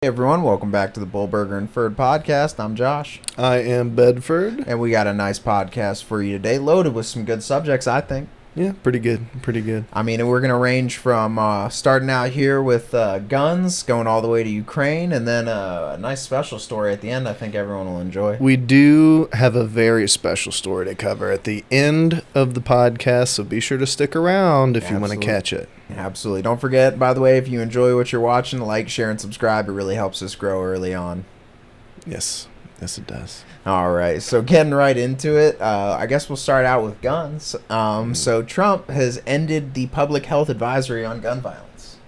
Hey everyone, welcome back to the Bullburger N Ferd podcast. I'm Josh. I am Bedford. And we got a nice podcast for you today, loaded with some good subjects, I think. Yeah, pretty good. Pretty good. I mean, we're going to range from starting out here with guns, going all the way to Ukraine, and then a nice special story at the end I think everyone will enjoy. We do have a very special story to cover at the end of the podcast, so be sure to stick around if you want to catch it. Absolutely. Don't forget, by the way, if you enjoy what you're watching, like, share, and subscribe. It really helps us grow early on. Yes. Yes, it does. All right, so getting right into it, I guess we'll start out with guns. So Trump has ended the public health advisory on gun violence.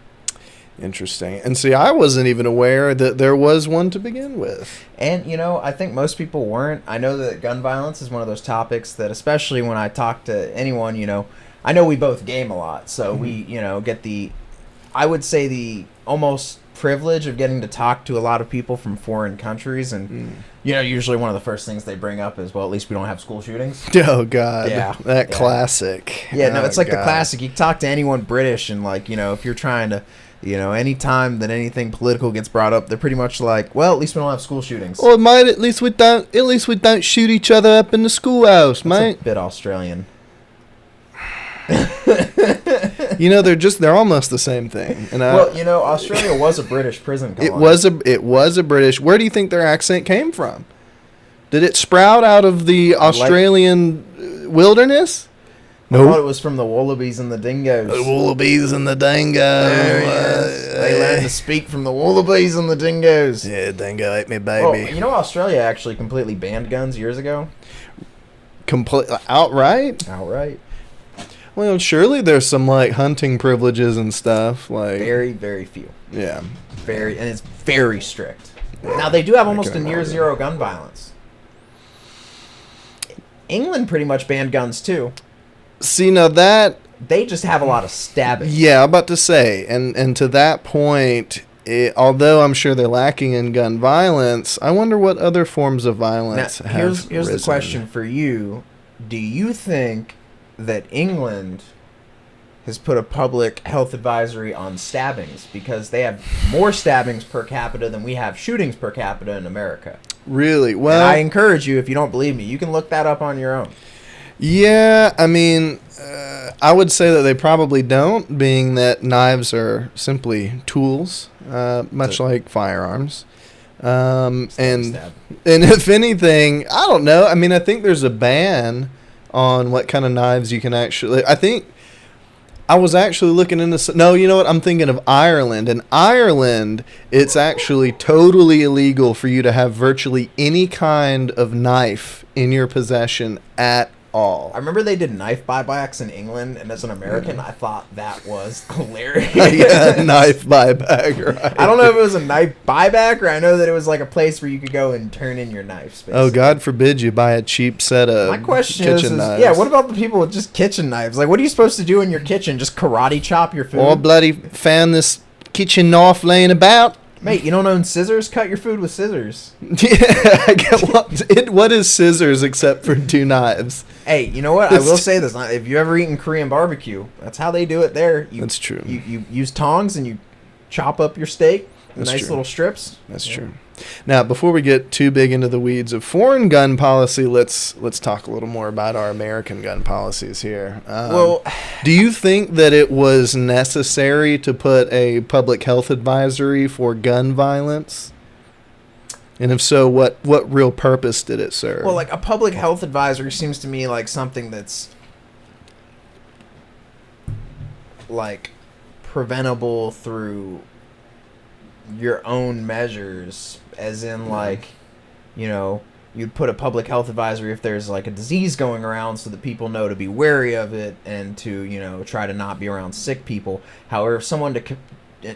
Interesting. And see, I wasn't even aware that there was one to begin with. And, you know, I think most people weren't. I know that gun violence is one of those topics that, especially when I talk to anyone, you know, I know we both game a lot, so we, you know, get I would say the almost privilege of getting to talk to a lot of people from foreign countries, and you know, usually one of the first things they bring up is, well, at least we don't have school shootings. Oh God, yeah, that classic. Yeah, no, it's like God. the classic. You talk to anyone British, and like, you know, if you're trying to, you know, any time that anything political gets brought up, they're pretty much like, well, at least we don't have school shootings. Well, mate, at least we don't shoot each other up in the schoolhouse, mate. A bit Australian. You know, they're almost the same thing. And well, you know, Australia was a British prison colony. It was a British. Where do you think their accent came from? Did it sprout out of the Australian wilderness? No, I thought it was from the wallabies and the dingoes. The wallabies and the dingoes. They learned to speak from the wallabies and the dingoes. Yeah, dingo ate me, baby. Well, you know, Australia actually completely banned guns years ago. Outright? Outright. Well, surely there's some like hunting privileges and stuff. Like very, very few. Yeah. And it's very strict. Now they do have almost a near zero gun violence. England pretty much banned guns too. See, now that they just have a lot of stabbing. Yeah, I'm about to say, and to that point, although I'm sure they're lacking in gun violence, I wonder what other forms of violence now, have here's risen. the question for you: do you think that England has put a public health advisory on stabbings because they have more stabbings per capita than we have shootings per capita in America? Really? Well, and I encourage you, if you don't believe me, you can look that up on your own. Yeah, I mean, I would say that they probably don't, being that knives are simply tools, much like firearms. And if anything, I don't know. I mean, I think there's a ban on what kind of knives you can actually. I think I was actually looking into. No, you know what? I'm thinking of Ireland. In Ireland, it's actually totally illegal for you to have virtually any kind of knife in your possession at all. I remember they did knife buybacks in England, and as an American, I thought that was hilarious. Yeah, knife buyback, right. I don't know if it was a knife buyback, or I know that it was like a place where you could go and turn in your knives. Basically. Oh, God forbid you buy a cheap set of My question kitchen is, knives. yeah, what about the people with just kitchen knives? Like, what are you supposed to do in your kitchen? Just karate chop your food? Or bloody found this kitchen knife laying about. Mate, you don't own scissors? Cut your food with scissors. Yeah, I get what is scissors except for two knives? Hey, you know what? I will say this. If you ever eaten Korean barbecue, that's how they do it there. That's true. You use tongs and you chop up your steak in nice little strips. That's true. Now, before we get too big into the weeds of foreign gun policy, let's talk a little more about our American gun policies here. Well, do you think that it was necessary to put a public health advisory for gun violence? And if so, what real purpose did it serve? Well, like a public health advisory seems to me like something that's like preventable through your own measures, as in like, you know, you'd put a public health advisory if there's like a disease going around so that people know to be wary of it and to, you know, try to not be around sick people. However, if someone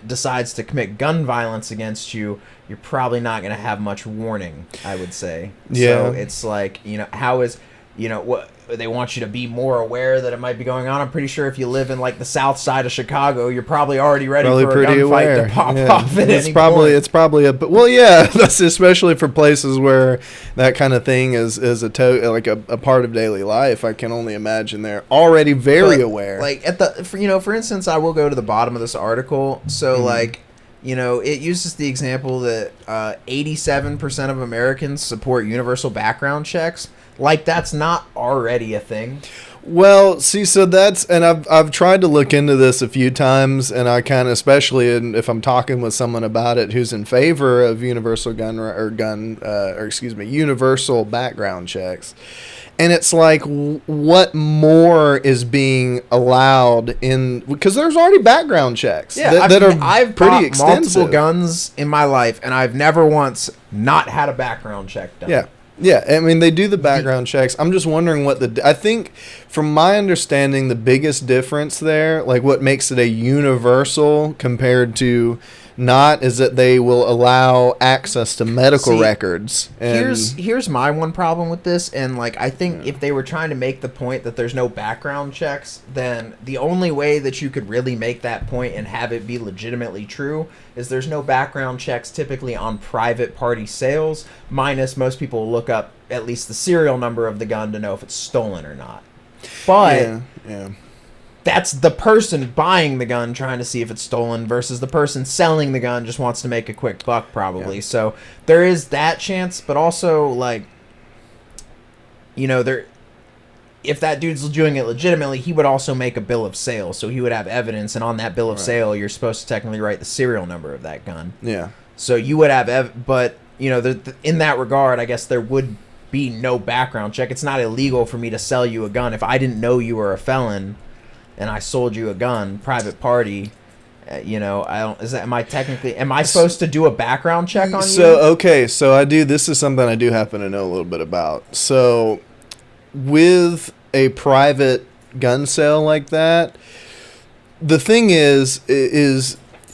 decides to commit gun violence against you, you're probably not going to have much warning, I would say. Yeah. So it's like, you know, how is, you know, what they want you to be more aware that it might be going on. I'm pretty sure if you live in like the south side of Chicago, you're probably already ready for a gunfight to pop off at any point. It's probably well, yeah, that's especially for places where that kind of thing is like a part of daily life. I can only imagine they're already very aware. Like for instance, I will go to the bottom of this article. So like it uses the example that 87% of Americans support universal background checks. Like, that's not already a thing. Well, see, so and I've tried to look into this a few times, and I kind of, especially if I'm talking with someone about it who's in favor of universal universal background checks. And it's like, what more is being allowed in? Because there's already background checks I've pretty bought extensive. multiple guns in my life, and I've never once not had a background check done. Yeah. Yeah, I mean, they do the background checks. I'm just wondering I think, from my understanding, the biggest difference there, like what makes it a universal compared to not, is that they will allow access to medical records. And here's my one problem with this, and like I think if they were trying to make the point that there's no background checks, then the only way that you could really make that point and have it be legitimately true is there's no background checks typically on private party sales, minus most people look up at least the serial number of the gun to know if it's stolen or not. But that's the person buying the gun trying to see if it's stolen versus the person selling the gun just wants to make a quick buck, probably. Yeah. So there is that chance, but also, like, if that dude's doing it legitimately, he would also make a bill of sale, so he would have evidence, and on that bill of sale, you're supposed to technically write the serial number of that gun. Yeah. So you would have, but, in that regard, I guess there would be no background check. It's not illegal for me to sell you a gun. If I didn't know you were a felon and I sold you a gun, private party, am I supposed to do a background check on you? So this is something I do happen to know a little bit about. So with a private gun sale like that, the thing is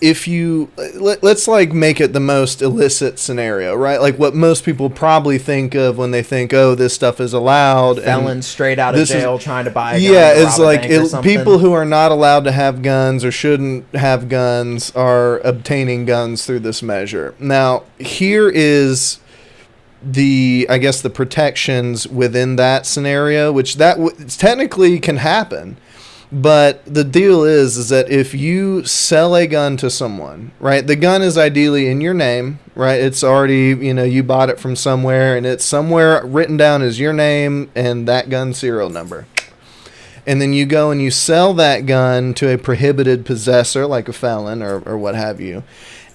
if you let's like make it the most illicit scenario, right? Like what most people probably think of when they think, oh, this stuff is allowed. Felons straight out of jail trying to buy a gun. Yeah, it's like people who are not allowed to have guns or shouldn't have guns are obtaining guns through this measure. Now, here is the protections within that scenario, which technically can happen. But the deal is that if you sell a gun to someone, right, the gun is ideally in your name, right? It's already, you bought it from somewhere, and it's somewhere written down as your name and that gun serial number. And then you go and you sell that gun to a prohibited possessor, like a felon or what have you.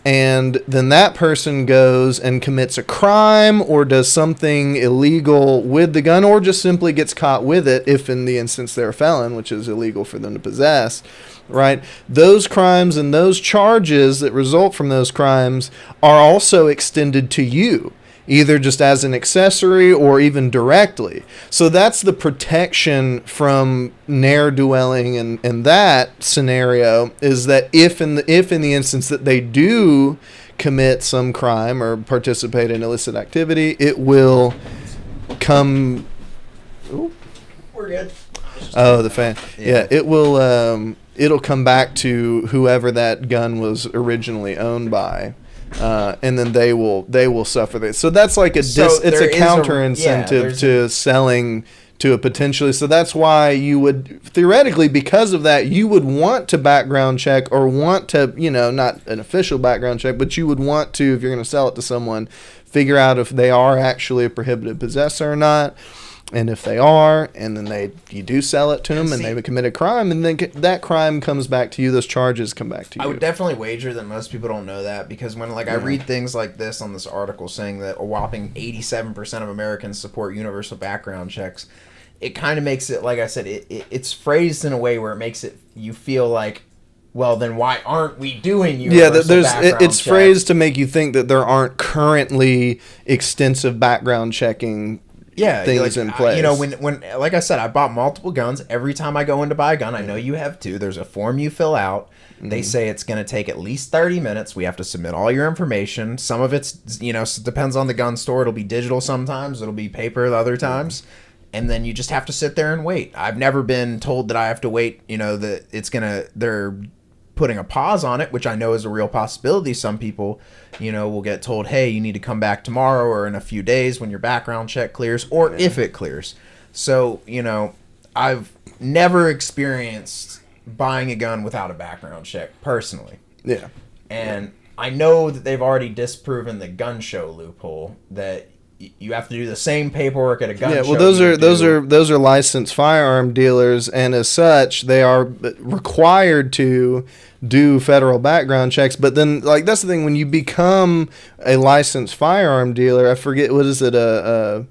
And then that person goes and commits a crime or does something illegal with the gun, or just simply gets caught with it, if in the instance they're a felon, which is illegal for them to possess, right? Those crimes and those charges that result from those crimes are also extended to you, either just as an accessory or even directly. So that's the protection from ne'er-dwelling in that scenario, is that if in the instance that they do commit some crime or participate in illicit activity, it will come... Ooh. We're good. Oh, the fan. Yeah, it will... it'll come back to whoever that gun was originally owned by. And then they will suffer this. So that's like it's a counter incentive to selling to a potentially. So that's why you would theoretically, because of that, you would want to background check, or want to, not an official background check, but you would want to, if you're going to sell it to someone, figure out if they are actually a prohibited possessor or not. And if they are, and then you do sell it to them, and they've committed a crime, and then that crime comes back to you, those charges come back to you. I would definitely wager that most people don't know that, because when I read things like this on this article saying that a whopping 87% of Americans support universal background checks, it kind of makes it, like I said, it's phrased in a way where it makes you feel like, well, then why aren't we doing universal background it's checks? Phrased to make you think that there aren't currently extensive background checking things in place. When like I said, I bought multiple guns. Every time I go in to buy a gun, I know you have too. There's a form you fill out. Mm-hmm. They say it's going to take at least 30 minutes. We have to submit all your information. Some of it's, depends on the gun store. It'll be digital sometimes. It'll be paper other times. And then you just have to sit there and wait. I've never been told that I have to wait, that they're putting a pause on it, which I know is a real possibility. Some people, will get told, hey, you need to come back tomorrow or in a few days when your background check clears, or if it clears. So, I've never experienced buying a gun without a background check personally. Yeah. And I know that they've already disproven the gun show loophole that you have to do the same paperwork at a gun show. Yeah, well, those are licensed firearm dealers, and as such, they are required to do federal background checks. But then, like, that's the thing, when you become a licensed firearm dealer, I forget what is it I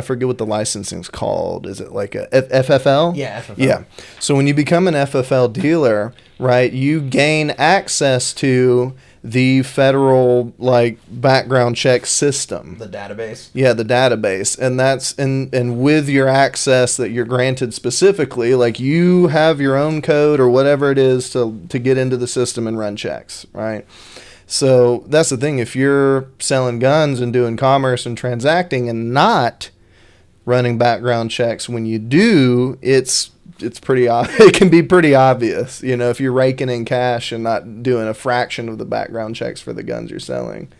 forget what the licensing's called. Is it like a FFL? Yeah, FFL. Yeah. So when you become an FFL dealer, right, you gain access to the federal like background check system. The database. Yeah, the database. And that's and with your access that you're granted specifically, like you have your own code or whatever it is to get into the system and run checks, right? So that's the thing. If you're selling guns and doing commerce and transacting and not running background checks when you do, it's pretty it can be pretty obvious, you know, if you're raking in cash and not doing a fraction of the background checks for the guns you're selling,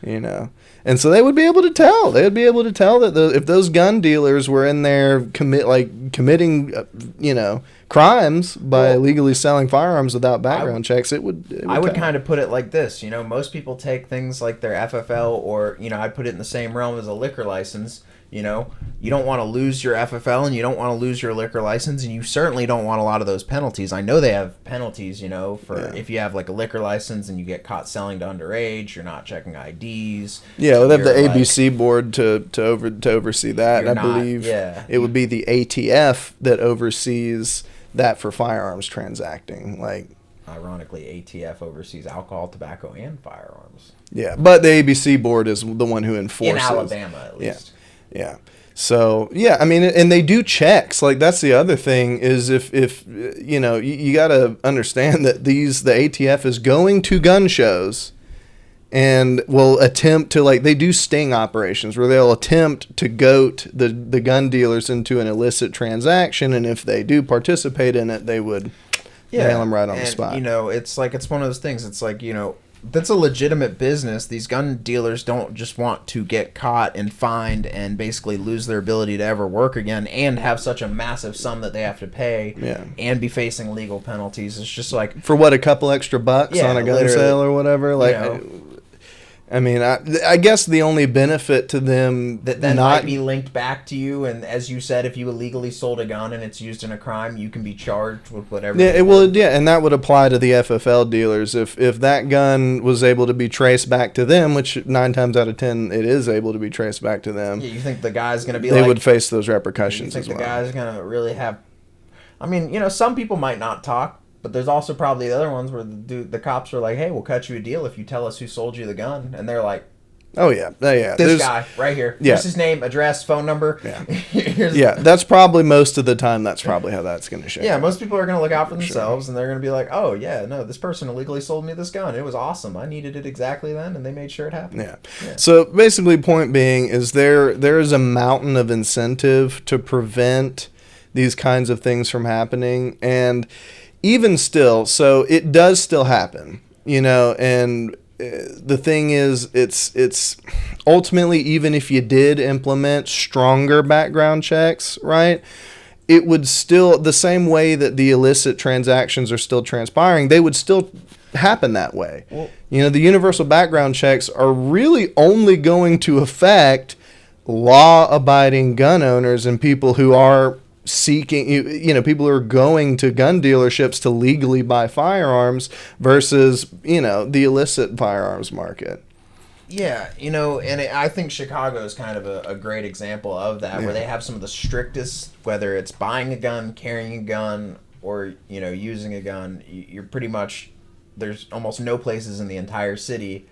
you know. And so they would be able to tell. They would be able to tell that if those gun dealers were in there committing, you know, crimes by illegally selling firearms without background checks, it would I would kind of put it like this. You know, most people take things like their FFL or, you know, I'd put it in the same realm as a liquor license. You know, you don't want to lose your FFL and you don't want to lose your liquor license, and you certainly don't want a lot of those penalties. I know they have penalties, you know, for if you have like a liquor license and you get caught selling to underage, you're not checking IDs. Yeah, well, they have the ABC board to oversee that. And I believe it would be the ATF that oversees that for firearms transacting. Like, ironically, ATF oversees alcohol, tobacco, and firearms. Yeah, but the ABC board is the one who enforces. In Alabama, at least. Yeah. So, yeah, I mean, and they do checks. Like, that's the other thing is if you know, you got to understand that the ATF is going to gun shows and will attempt to, like, they do sting operations where they'll attempt to goat the gun dealers into an illicit transaction. And if they do participate in it, they would nail them right on the spot. You know, it's like, it's one of those things. It's like, you know, that's a legitimate business. These gun dealers don't just want to get caught and fined and basically lose their ability to ever work again and have such a massive sum that they have to pay and be facing legal penalties. It's just like, for what, a couple extra bucks on a gun sale or whatever? Like, you know, I mean, I guess the only benefit to them that might be linked back to you, and as you said, if you illegally sold a gun and it's used in a crime, you can be charged with whatever. Yeah, and that would apply to the FFL dealers. If that gun was able to be traced back to them, which 9 times out of 10 it is able to be traced back to them. Yeah, you think the guy's going to be? They would face those repercussions as well. You think the guy's going to really have? I mean, you know, some people might not talk. But there's also probably the other ones where the cops are like, hey, we'll cut you a deal if you tell us who sold you the gun. And they're like, oh, yeah. This guy right here. Yeah. Here's his name, address, phone number. Yeah. That's probably most of the time, that's probably how that's going to shake out. Most people are going to look out for themselves, and they're going to be like, oh, yeah, no, this person illegally sold me this gun. It was awesome. I needed it exactly then, and they made sure it happened. Yeah. So basically, point being is there is a mountain of incentive to prevent these kinds of things from happening. And even still, so it does still happen, you know, and the thing is, it's ultimately, even if you did implement stronger background checks, right, it would still, the same way that the illicit transactions are still transpiring, they would still happen that way. Well, you know, the universal background checks are really only going to affect law-abiding gun owners and people who are seeking, you know, people who are going to gun dealerships to legally buy firearms versus, you know, the illicit firearms market. Yeah, you know, and I think Chicago is kind of a great example of that, where they have some of the strictest, whether it's buying a gun, carrying a gun, or, you know, using a gun. You're pretty much, there's almost no places in the entire city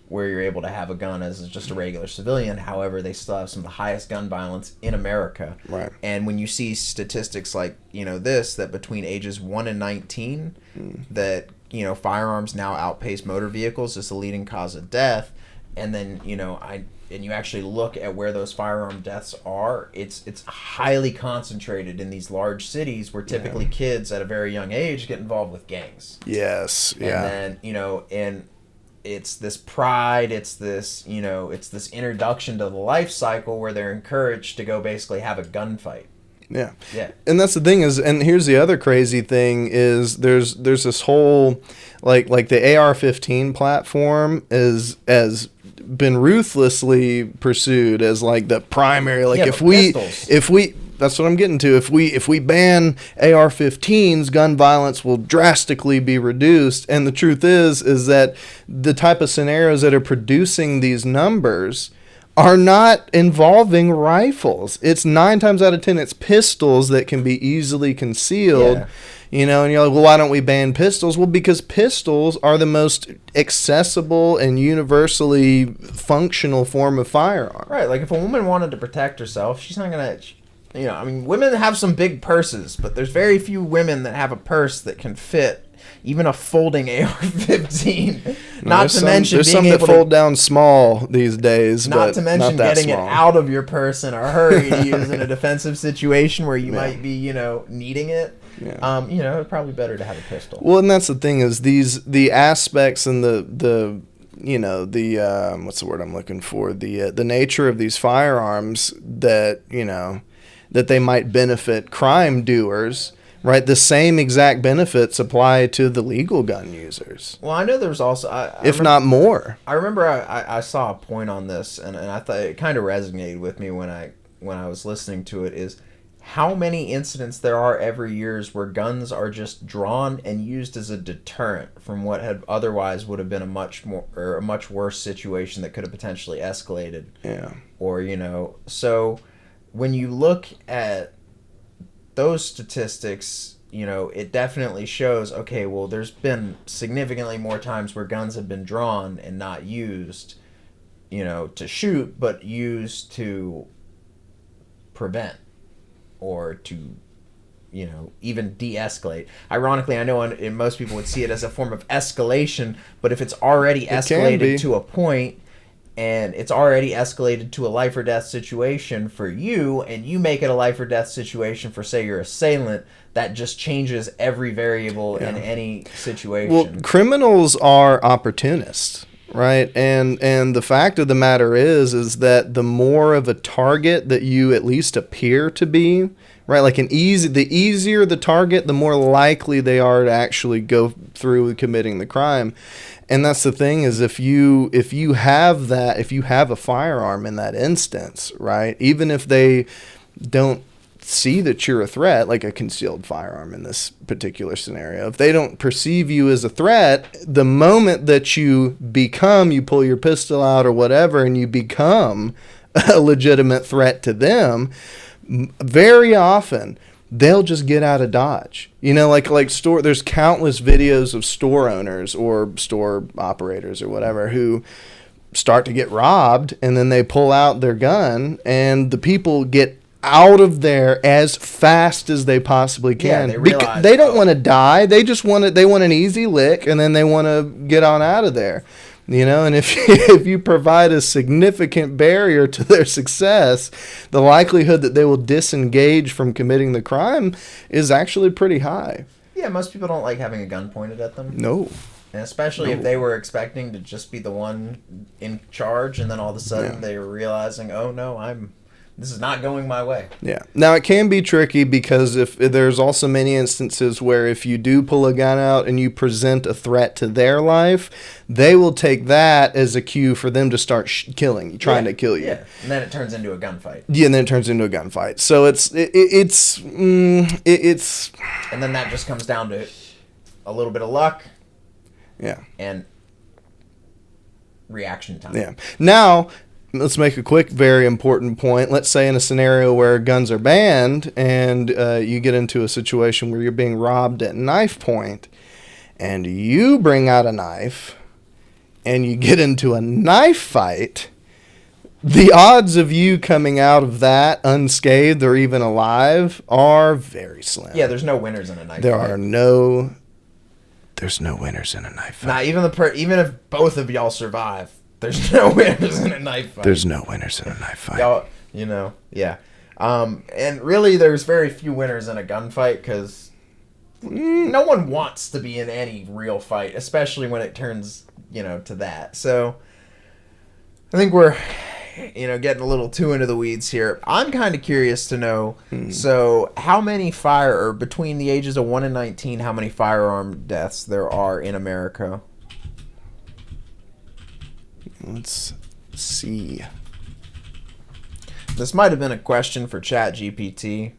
where you're able to have a gun as just a regular civilian. However, they still have some of the highest gun violence in America. Right. And when you see statistics like, you know, that between ages 1 and 19, that, you know, firearms now outpace motor vehicles as the leading cause of death. And then, you know, and you actually look at where those firearm deaths are, it's highly concentrated in these large cities where typically kids at a very young age get involved with gangs. Yes. And then, you know, and it's this pride, it's this, you know, it's this introduction to the life cycle where they're encouraged to go basically have a gunfight. Yeah. Yeah. And that's the thing is, and here's the other crazy thing is there's this whole, like the AR-15 platform has been ruthlessly pursued as like the primary, like if we that's what I'm getting to. If we ban AR-15s, gun violence will drastically be reduced. And the truth is that the type of scenarios that are producing these numbers are not involving rifles. It's 9 times out of 10, it's pistols that can be easily concealed. Yeah. You know, and you're like, well, why don't we ban pistols? Well, because pistols are the most accessible and universally functional form of firearm. Right. Like if a woman wanted to protect herself, she's not going to, you know, I mean, women have some big purses, but there's very few women that have a purse that can fit even a folding AR-15. Not to mention there's some that fold down small these days. Not to mention getting it out of your purse in a hurry to use in a defensive situation where you might be, you know, needing it. Yeah. You know, it's probably better to have a pistol. Well, and that's the thing is the aspects and the you know, the what's the word I'm looking for? The nature of these firearms that, you know, that they might benefit crime doers. Right, the same exact benefits apply to the legal gun users. Well, I know there's also, if not more. I remember I saw a point on this, and I thought it kind of resonated with me when I was listening to it. Is how many incidents there are every year where guns are just drawn and used as a deterrent from what had otherwise would have been a much worse situation that could have potentially escalated. Yeah. Or, you know, so when you look at those statistics, you know, it definitely shows, okay, well, there's been significantly more times where guns have been drawn and not used, you know, to shoot, but used to prevent or to, you know, even de-escalate. Ironically, I know most people would see it as a form of escalation, but if it's already escalated to a point, and it's already escalated to a life or death situation for you, and you make it a life or death situation for, say, your assailant, that just changes every variable in any situation. Well, criminals are opportunists, right? And the fact of the matter is that the more of a target that you at least appear to be, right? Like the easier the target, the more likely they are to actually go through committing the crime. And that's the thing is if you have a firearm in that instance, right? Even if they don't see that you're a threat, like a concealed firearm in this particular scenario, if they don't perceive you as a threat, the moment that you pull your pistol out or whatever, and you become a legitimate threat to them, very often they'll just get out of Dodge. You know, there's countless videos of store owners or store operators or whatever who start to get robbed, and then they pull out their gun, and the people get out of there as fast as they possibly can. Yeah, they realize, they don't want to die. They want an easy lick, and then they want to get on out of there. You know, and if you provide a significant barrier to their success, the likelihood that they will disengage from committing the crime is actually pretty high. Yeah, most people don't like having a gun pointed at them. No. And especially if they were expecting to just be the one in charge, and then all of a sudden they were realizing, oh no, this is not going my way. Yeah. Now, it can be tricky because if there's also many instances where if you do pull a gun out and you present a threat to their life, they will take that as a cue for them to start trying to kill you. Yeah, and then it turns into a gunfight. Yeah, and then it turns into a gunfight. So it's and then that just comes down to a little bit of luck. Yeah. And reaction time. Yeah. Now, let's make a quick, very important point. Let's say in a scenario where guns are banned and you get into a situation where you're being robbed at knife point, and you bring out a knife and you get into a knife fight, the odds of you coming out of that unscathed or even alive are very slim. Yeah, there's no winners in a knife fight. There's no winners in a knife fight. Nah, even if both of y'all survive, there's no winners in a knife fight. There's no winners in a knife fight. Y'all, you know, yeah. And really, there's very few winners in a gunfight because no one wants to be in any real fight, especially when it turns, you know, to that. So I think getting a little too into the weeds here. I'm kind of curious to know. So, how many or between the ages of 1 and 19, how many firearm deaths there are in America? Let's see. This might have been a question for ChatGPT.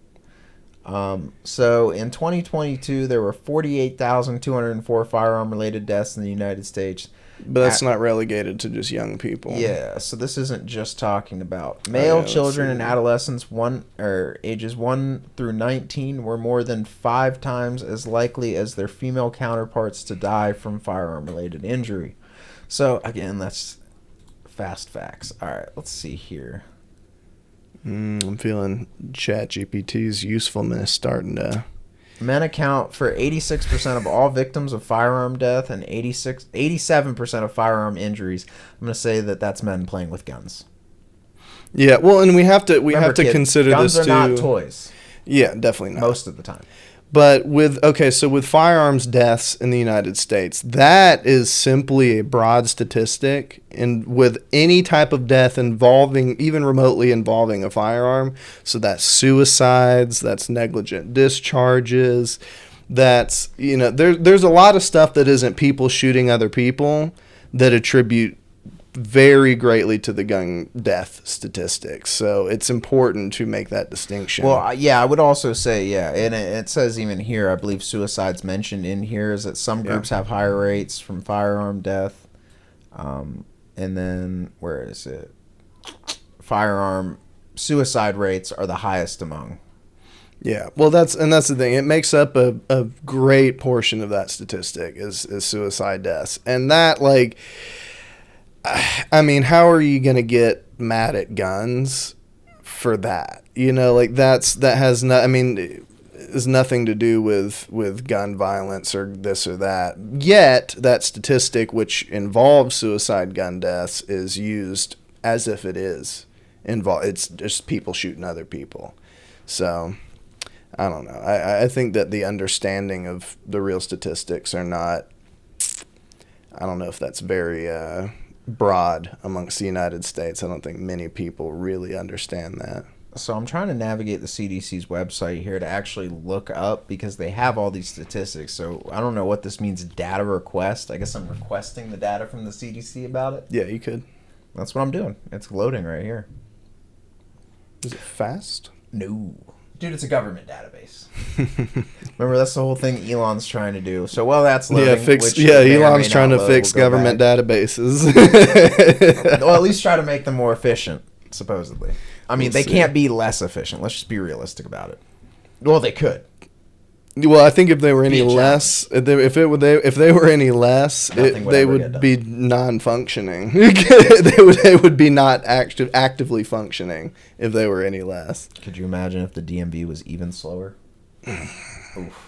So in 2022, there were 48,204 firearm-related deaths in the United States. But that's not relegated to just young people. Yeah, so this isn't just talking about male children and adolescents ages 1 through 19 were more than 5 times as likely as their female counterparts to die from firearm-related injury. So again, that's fast facts. All right, let's see here. I'm feeling ChatGPT's usefulness starting to... Men account for 86% of all victims of firearm death and 87% of firearm injuries. I'm going to say that that's men playing with guns. Yeah, well, and we have to kids, consider guns this too. Guns are not toys. Yeah, definitely not. Most of the time. But with firearms deaths in the United States, that is simply a broad statistic. And with any type of death even remotely involving a firearm, so that's suicides, that's negligent discharges, that's, there's a lot of stuff that isn't people shooting other people that attribute very greatly to the gun death statistics. So it's important to make that distinction. Well, yeah, I would also say, and it says even here, I believe suicides mentioned in here is that some groups have higher rates from firearm death. And then, where is it? Firearm suicide rates are the highest among. Yeah, well, that's the thing. It makes up a great portion of that statistic is suicide deaths. And that, I mean, how are you going to get mad at guns for that? That has no, I mean, it has nothing to do with gun violence or this or that. Yet that statistic, which involves suicide gun deaths, is used as if it is involved. It's just people shooting other people. So I don't know. I think that the understanding of the real statistics are not, I don't know if that's very broad amongst the United States. I don't think many people really understand that. So I'm trying to navigate the CDC's website here to actually look up, because they have all these statistics. So I don't know what this means, data request. I guess I'm requesting the data from the CDC about it. Yeah, you could. That's what I'm doing. It's loading right here. Is it fast? No. Dude, it's a government database. Remember, that's the whole thing Elon's trying to do. So while that's loading... Elon's trying to fix government databases. Well, at least try to make them more efficient, supposedly. I mean, they can't be less efficient. Let's just be realistic about it. Well, they could. Well, I think if they were any less, if they were any less, they would be non-functioning. they would be not actively functioning if they were any less. Could you imagine if the DMV was even slower? Oof.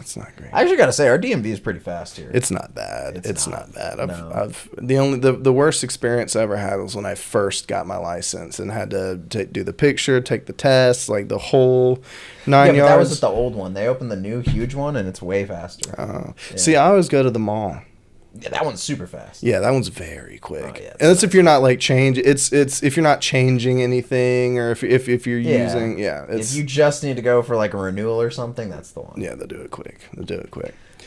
It's not great. I actually got to say, our DMV is pretty fast here. It's not bad. It's not bad. No. The worst experience I ever had was when I first got my license and had to do the picture, take the test, like the whole 9 yards. That was at the old one. They opened the new huge one, and it's way faster. See, I always go to the mall. Yeah, that one's super fast. Yeah, that one's very quick. Oh, yeah, and that's if you're not it's if you're not changing anything, or if you're using if you just need to go for like a renewal or something, that's the one. Yeah, they'll do it quick.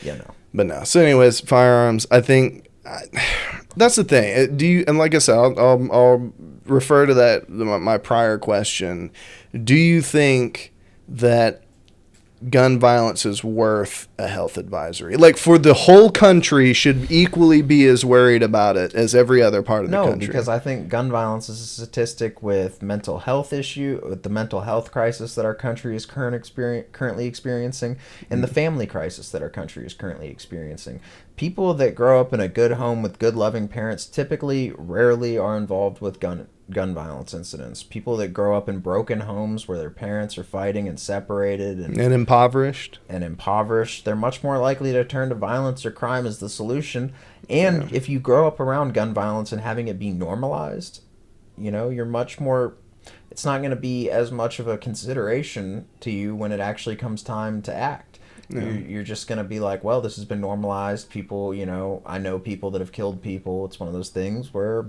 Yeah, no. But no. So anyways, firearms, I think that's the thing. And like I said, I'll refer to that my prior question. Do you think that gun violence is worth a health advisory? Like, for the whole country should equally be as worried about it as every other part of the country? No, because I think gun violence is a statistic with the mental health crisis that our country is currently experiencing, and the family crisis that our country is currently experiencing. People that grow up in a good home with good loving parents rarely are involved with gun violence incidents. People that grow up in broken homes where their parents are fighting and separated and impoverished, they're much more likely to turn to violence or crime as the solution. And if you grow up around gun violence and having it be normalized, you're much more, it's not going to be as much of a consideration to you when it actually comes time to act. Yeah. You're just going to be like, well, this has been normalized. People, I know people that have killed people. It's one of those things where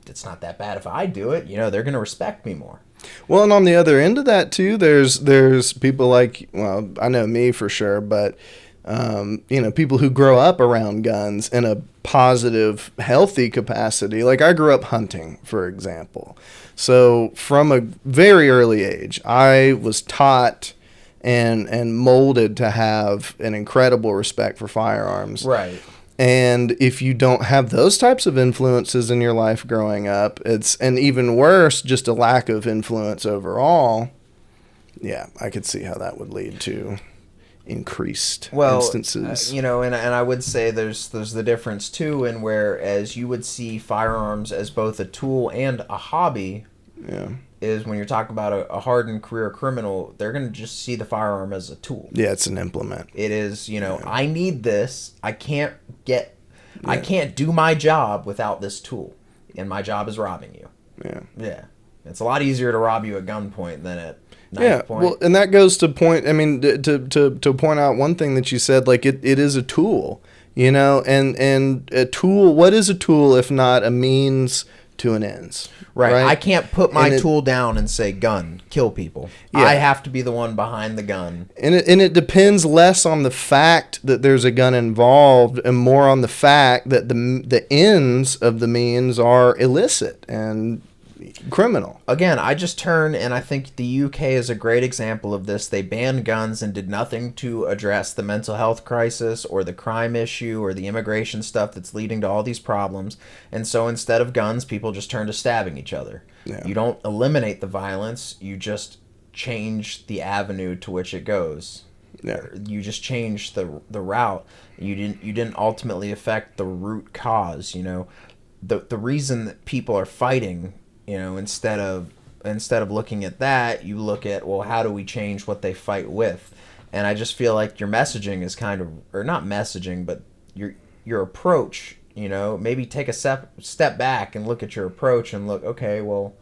it's not that bad if I do it. They're going to respect me more. Well, and on the other end of that too, there's people like, well, I know me for sure, but people who grow up around guns in a positive, healthy capacity. Like I grew up hunting, for example. So from a very early age, I was taught and molded to have an incredible respect for firearms. Right. And if you don't have those types of influences in your life growing up, and even worse, just a lack of influence overall. Yeah, I could see how that would lead to increased instances. And I would say there's the difference too, in whereas you would see firearms as both a tool and a hobby. Yeah. Is when you're talking about a hardened career criminal, they're going to just see the firearm as a tool. Yeah, it's an implement. It is, I need this. I can't do my job without this tool. And my job is robbing you. Yeah. Yeah. It's a lot easier to rob you at gunpoint than at knife point. Well, and that goes to point, to point out one thing that you said, like it is a tool, and a tool, what is a tool if not a means to an ends? Right. I can't put my tool down and say, gun, kill people. Yeah. I have to be the one behind the gun. And it depends less on the fact that there's a gun involved and more on the fact that the ends of the means are illicit and criminal. Again, I just turn, and I think the UK is a great example of this. They banned guns and did nothing to address the mental health crisis or the crime issue or the immigration stuff that's leading to all these problems. And so instead of guns, people just turn to stabbing each other. Yeah. You don't eliminate the violence, you just change the avenue to which it goes. Yeah. You just change the route. You didn't ultimately affect the root cause, The reason that people are fighting, instead of looking at that, you look at, well, how do we change what they fight with? And I just feel like your messaging is kind of, or not messaging, but your approach, maybe take a step back and look at your approach and look, okay, well,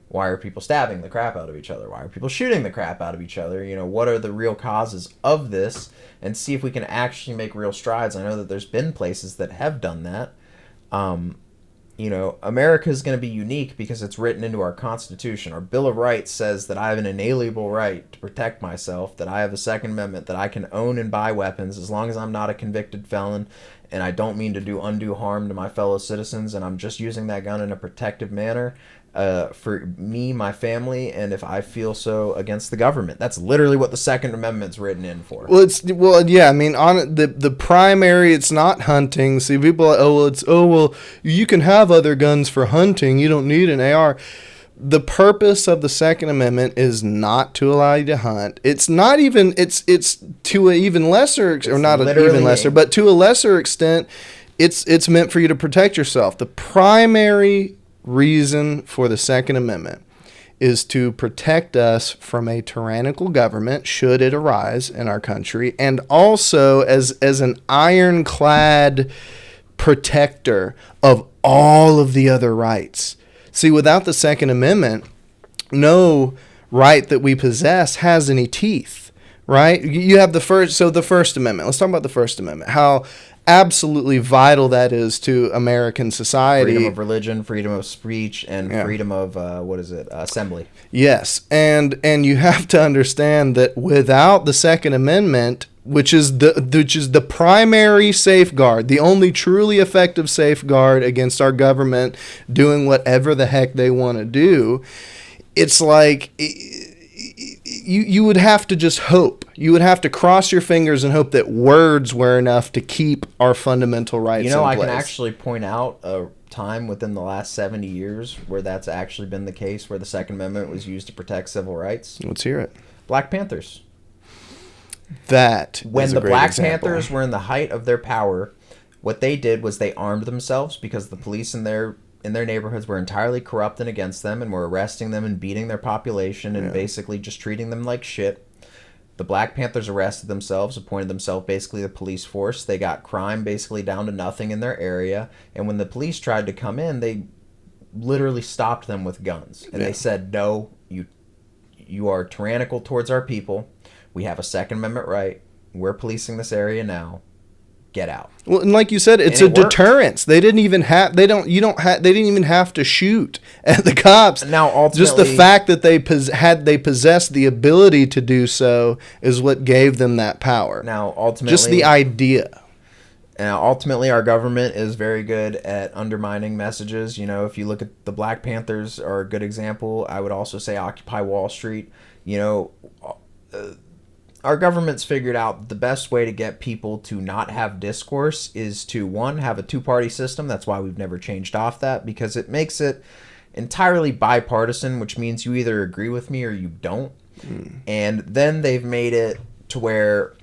why are people stabbing the crap out of each other? Why are people shooting the crap out of each other? What are the real causes of this? And see if we can actually make real strides. I know that there's been places that have done that. America is going to be unique because it's written into our Constitution. Our Bill of Rights says that I have an inalienable right to protect myself, that I have a Second Amendment, that I can own and buy weapons as long as I'm not a convicted felon, and I don't mean to do undue harm to my fellow citizens, and I'm just using that gun in a protective manner for me, my family, and if I feel so, against the government. That's literally what the Second Amendment's written in for. On the primary, it's not hunting. See, people are you can have other guns for hunting. You don't need an AR. The purpose of the Second Amendment is not to allow you to hunt. It's not even. It's to an even lesser, or not even lesser, but to a lesser extent, it's meant for you to protect yourself. The primary reason for the Second Amendment is to protect us from a tyrannical government should it arise in our country, and also as an ironclad protector of all of the other rights. See, without the Second Amendment, no right that we possess has any teeth, right? You have the First Amendment. Let's talk about the First Amendment. How absolutely vital that is to American society. Freedom of religion, freedom of speech, and freedom of assembly. Yes, and you have to understand that without the Second Amendment, which is the primary safeguard, the only truly effective safeguard against our government doing whatever the heck they want to do, it's like you would have to just hope. You would have to cross your fingers and hope that words were enough to keep our fundamental rights in place. I can actually point out a time within the last 70 years where that's actually been the case, where the Second Amendment was used to protect civil rights. Let's hear it. Black Panthers. When the Black Panthers were in the height of their power, what they did was they armed themselves because the police in their neighborhoods were entirely corrupt and against them and were arresting them and beating their population and basically just treating them like shit. The Black Panthers arrested themselves, appointed themselves basically the police force. They got crime basically down to nothing in their area. And when the police tried to come in, they literally stopped them with guns. And they said, no, you are tyrannical towards our people. We have a Second Amendment right. We're policing this area now. get out. Well, and like you said, it's And a it worked. deterrence. They didn't even have. They didn't even have to shoot at the cops. Now, ultimately, just the fact that they possessed the ability to do so is what gave them that power. Now, ultimately, just the idea. Now, ultimately, our government is very good at undermining messages. You know, if you look at the Black Panthers are a good example. I would also say Occupy Wall Street. You know, our government's figured out the best way to get people to not have discourse is to, one, have a two-party system. That's why we've never changed off that, because it makes it entirely bipartisan, which means you either agree with me or you don't. And then they've made it to where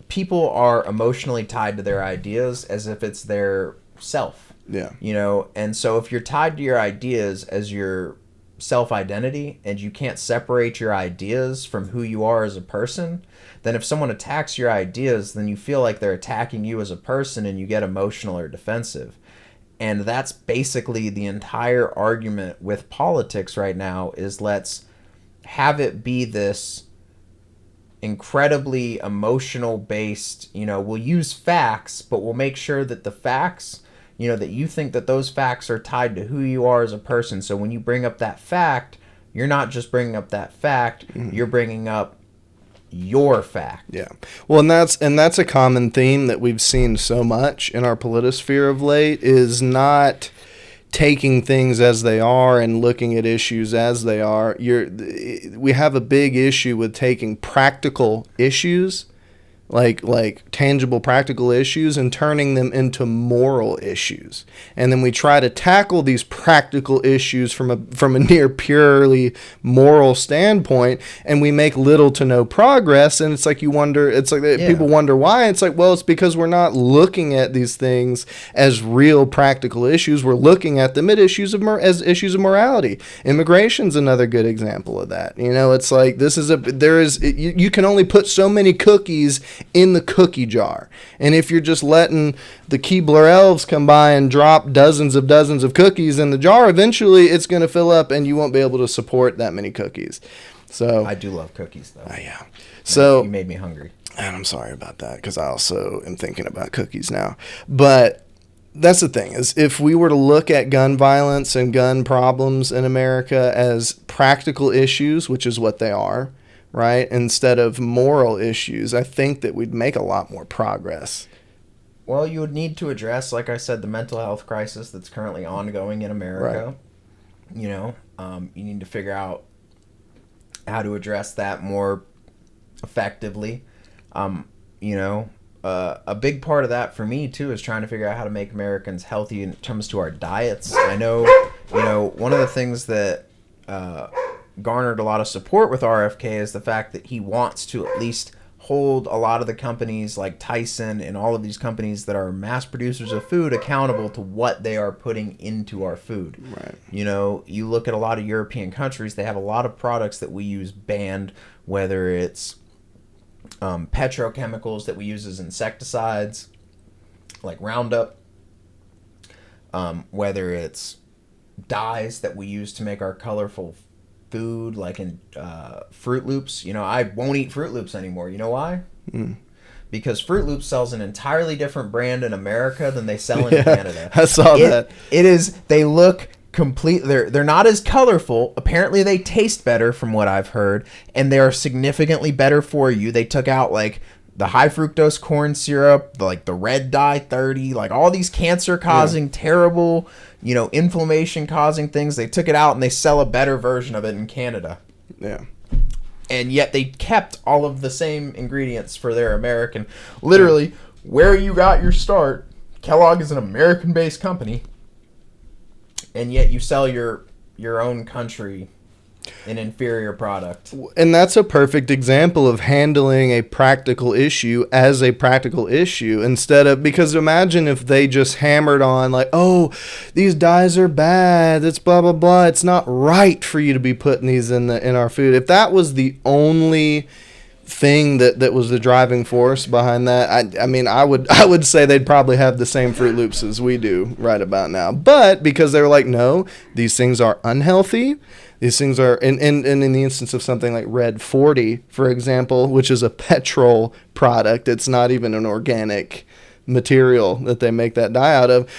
people are emotionally tied to their ideas as if it's their self. Yeah. You know, and so if you're tied to your ideas as your self-identity and you can't separate your ideas from who you are as a person, then if someone attacks your ideas, then you feel like they're attacking you as a person and you get emotional or defensive. And that's basically the entire argument with politics right now, is let's have it be this incredibly emotional based, you know, we'll use facts, but we'll make sure that the facts, you know, that you think that those facts are tied to who you are as a person. So when you bring up that fact, you're not just bringing up that fact, you're bringing up your fact. Yeah. Well, and that's a common theme that we've seen so much in our politosphere of late, is not taking things as they are and looking at issues as they are. We have a big issue with taking practical issues, like tangible practical issues, and turning them into moral issues. And then we try to tackle these practical issues from a near purely moral standpoint, and we make little to no progress. And it's like people wonder why. It's like, well, it's because we're not looking at these things as real practical issues. We're looking at them as issues of morality. Immigration's another good example of that. You know, it's like you can only put so many cookies in the cookie jar, and if you're just letting the Keebler elves come by and drop dozens of cookies in the jar, eventually it's going to fill up and you won't be able to support that many cookies. So I do love cookies, though. Yeah. So you made me hungry, and I'm sorry about that, because I also am thinking about cookies now. But that's the thing, is if we were to look at gun violence and gun problems in America as practical issues, which is what they are, right, instead of moral issues, I think that we'd make a lot more progress. Well, you would need to address, like I said, the mental health crisis that's currently ongoing in America. Right. You know, you need to figure out how to address that more effectively. You know, a big part of that for me, too, is trying to figure out how to make Americans healthy in terms to our diets. I know, you know, one of the things that garnered a lot of support with RFK is the fact that he wants to at least hold a lot of the companies like Tyson and all of these companies that are mass producers of food accountable to what they are putting into our food. Right. You know, you look at a lot of European countries, they have a lot of products that we use banned, whether it's petrochemicals that we use as insecticides, like Roundup, whether it's dyes that we use to make our colorful food, like in Fruit Loops. You know, I won't eat Fruit Loops anymore. You know why? Because Fruit Loops sells an entirely different brand in America than they sell in Canada. I saw that. It is, they look complete, they're not as colorful. Apparently they taste better from what I've heard, and they are significantly better for you. They took out like the high fructose corn syrup, like the red dye 30, like all these cancer causing terrible, you know, inflammation causing things. They took it out and they sell a better version of it in Canada. Yeah. And yet they kept all of the same ingredients for their American. Literally, where you got your start, Kellogg is an American-based company, and yet you sell your own country an inferior product. And that's a perfect example of handling a practical issue as a practical issue, instead of, because imagine if they just hammered on like, oh, these dyes are bad, it's blah blah blah, it's not right for you to be putting these in our food. If that was the only thing that was the driving force behind that, I mean, I would say they'd probably have the same Fruit Loops as we do right about now. But because they were like, no, these things are unhealthy. These things are, and in the instance of something like Red 40, for example, which is a petrol product, it's not even an organic material that they make that dye out of.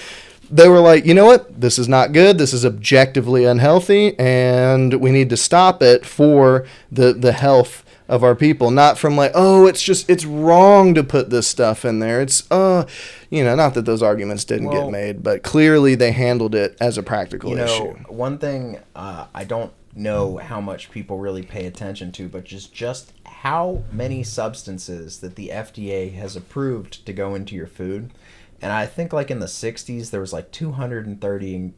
They were like, you know what? This is not good. This is objectively unhealthy, and we need to stop it for the health of our people. Not from like, oh, it's wrong to put this stuff in there. It's not that those arguments didn't get made, but clearly they handled it as a practical issue. One thing I don't know how much people really pay attention to, but just how many substances that the FDA has approved to go into your food. And I think like in the 60s, there was like 230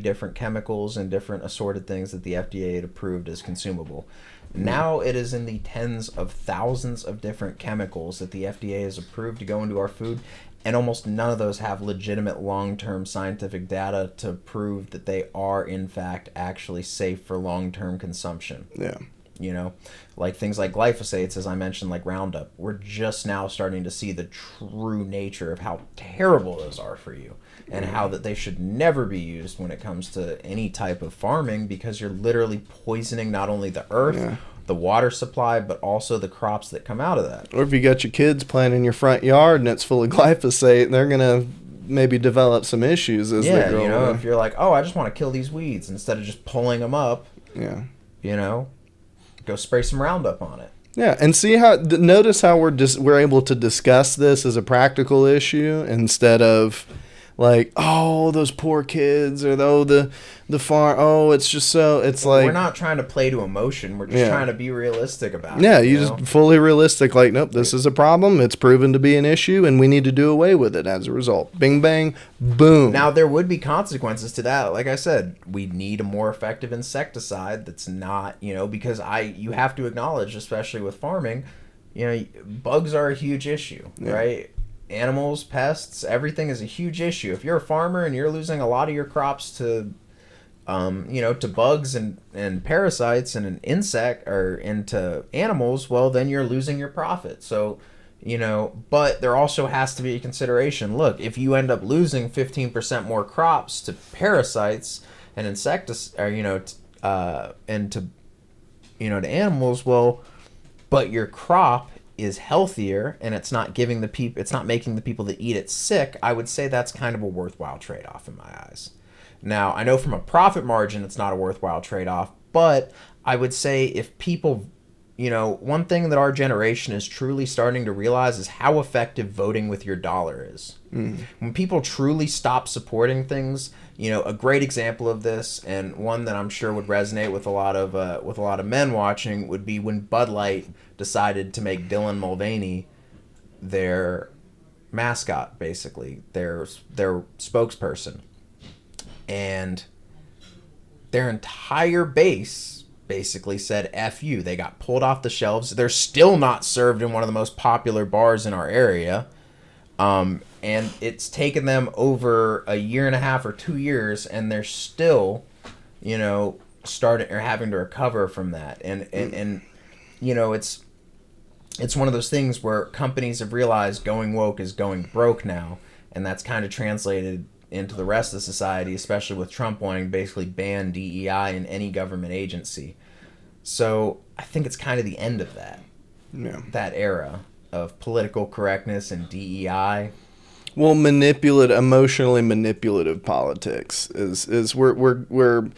different chemicals and different assorted things that the FDA had approved as consumable. Now it is in the tens of thousands of different chemicals that the FDA has approved to go into our food, and almost none of those have legitimate long-term scientific data to prove that they are in fact actually safe for long-term consumption. Yeah. Like things like glyphosates, as I mentioned, like Roundup. We're just now starting to see the true nature of how terrible those are for you, and how that they should never be used when it comes to any type of farming, because you're literally poisoning not only the earth, the water supply, but also the crops that come out of that. Or if you got your kids playing in your front yard and it's full of glyphosate, they're going to maybe develop some issues as they grow older. If you're like, oh, I just want to kill these weeds, instead of just pulling them up, go spray some Roundup on it. Yeah, and see notice how we're able to discuss this as a practical issue instead of like, oh, those poor kids, or the farm. Oh, it's just so like we're not trying to play to emotion. We're just trying to be realistic about it. Yeah, you just fully realistic. Like, nope, this is a problem. It's proven to be an issue, and we need to do away with it as a result. Bing, bang, boom. Now there would be consequences to that. Like I said, we need a more effective insecticide that's not, because you have to acknowledge, especially with farming, bugs are a huge issue, right? Animals, pests, everything is a huge issue. If you're a farmer and you're losing a lot of your crops to to bugs and parasites and an insect or into animals, well, then you're losing your profit. So, but there also has to be a consideration. Look, if you end up losing 15% more crops to parasites and insecticides, or and to to animals, well, but your crop is healthier and it's not making the people that eat it sick, I would say that's kind of a worthwhile trade-off in my eyes. Now, I know from a profit margin it's not a worthwhile trade-off, but I would say if people, one thing that our generation is truly starting to realize is how effective voting with your dollar is. When people truly stop supporting things, a great example of this, and one that I'm sure would resonate with a lot of men watching, would be when Bud Light decided to make Dylan Mulvaney their mascot, basically their spokesperson, and their entire base basically said F you. They got pulled off the shelves. They're still not served in one of the most popular bars in our area. And it's taken them over a year and a half or 2 years, and they're still, starting or having to recover from that. And it's one of those things where companies have realized going woke is going broke now, and that's kind of translated into the rest of society, especially with Trump wanting to basically ban DEI in any government agency. So I think it's kind of the end of that. Yeah. That era of political correctness and DEI. Well, emotionally manipulative politics is we're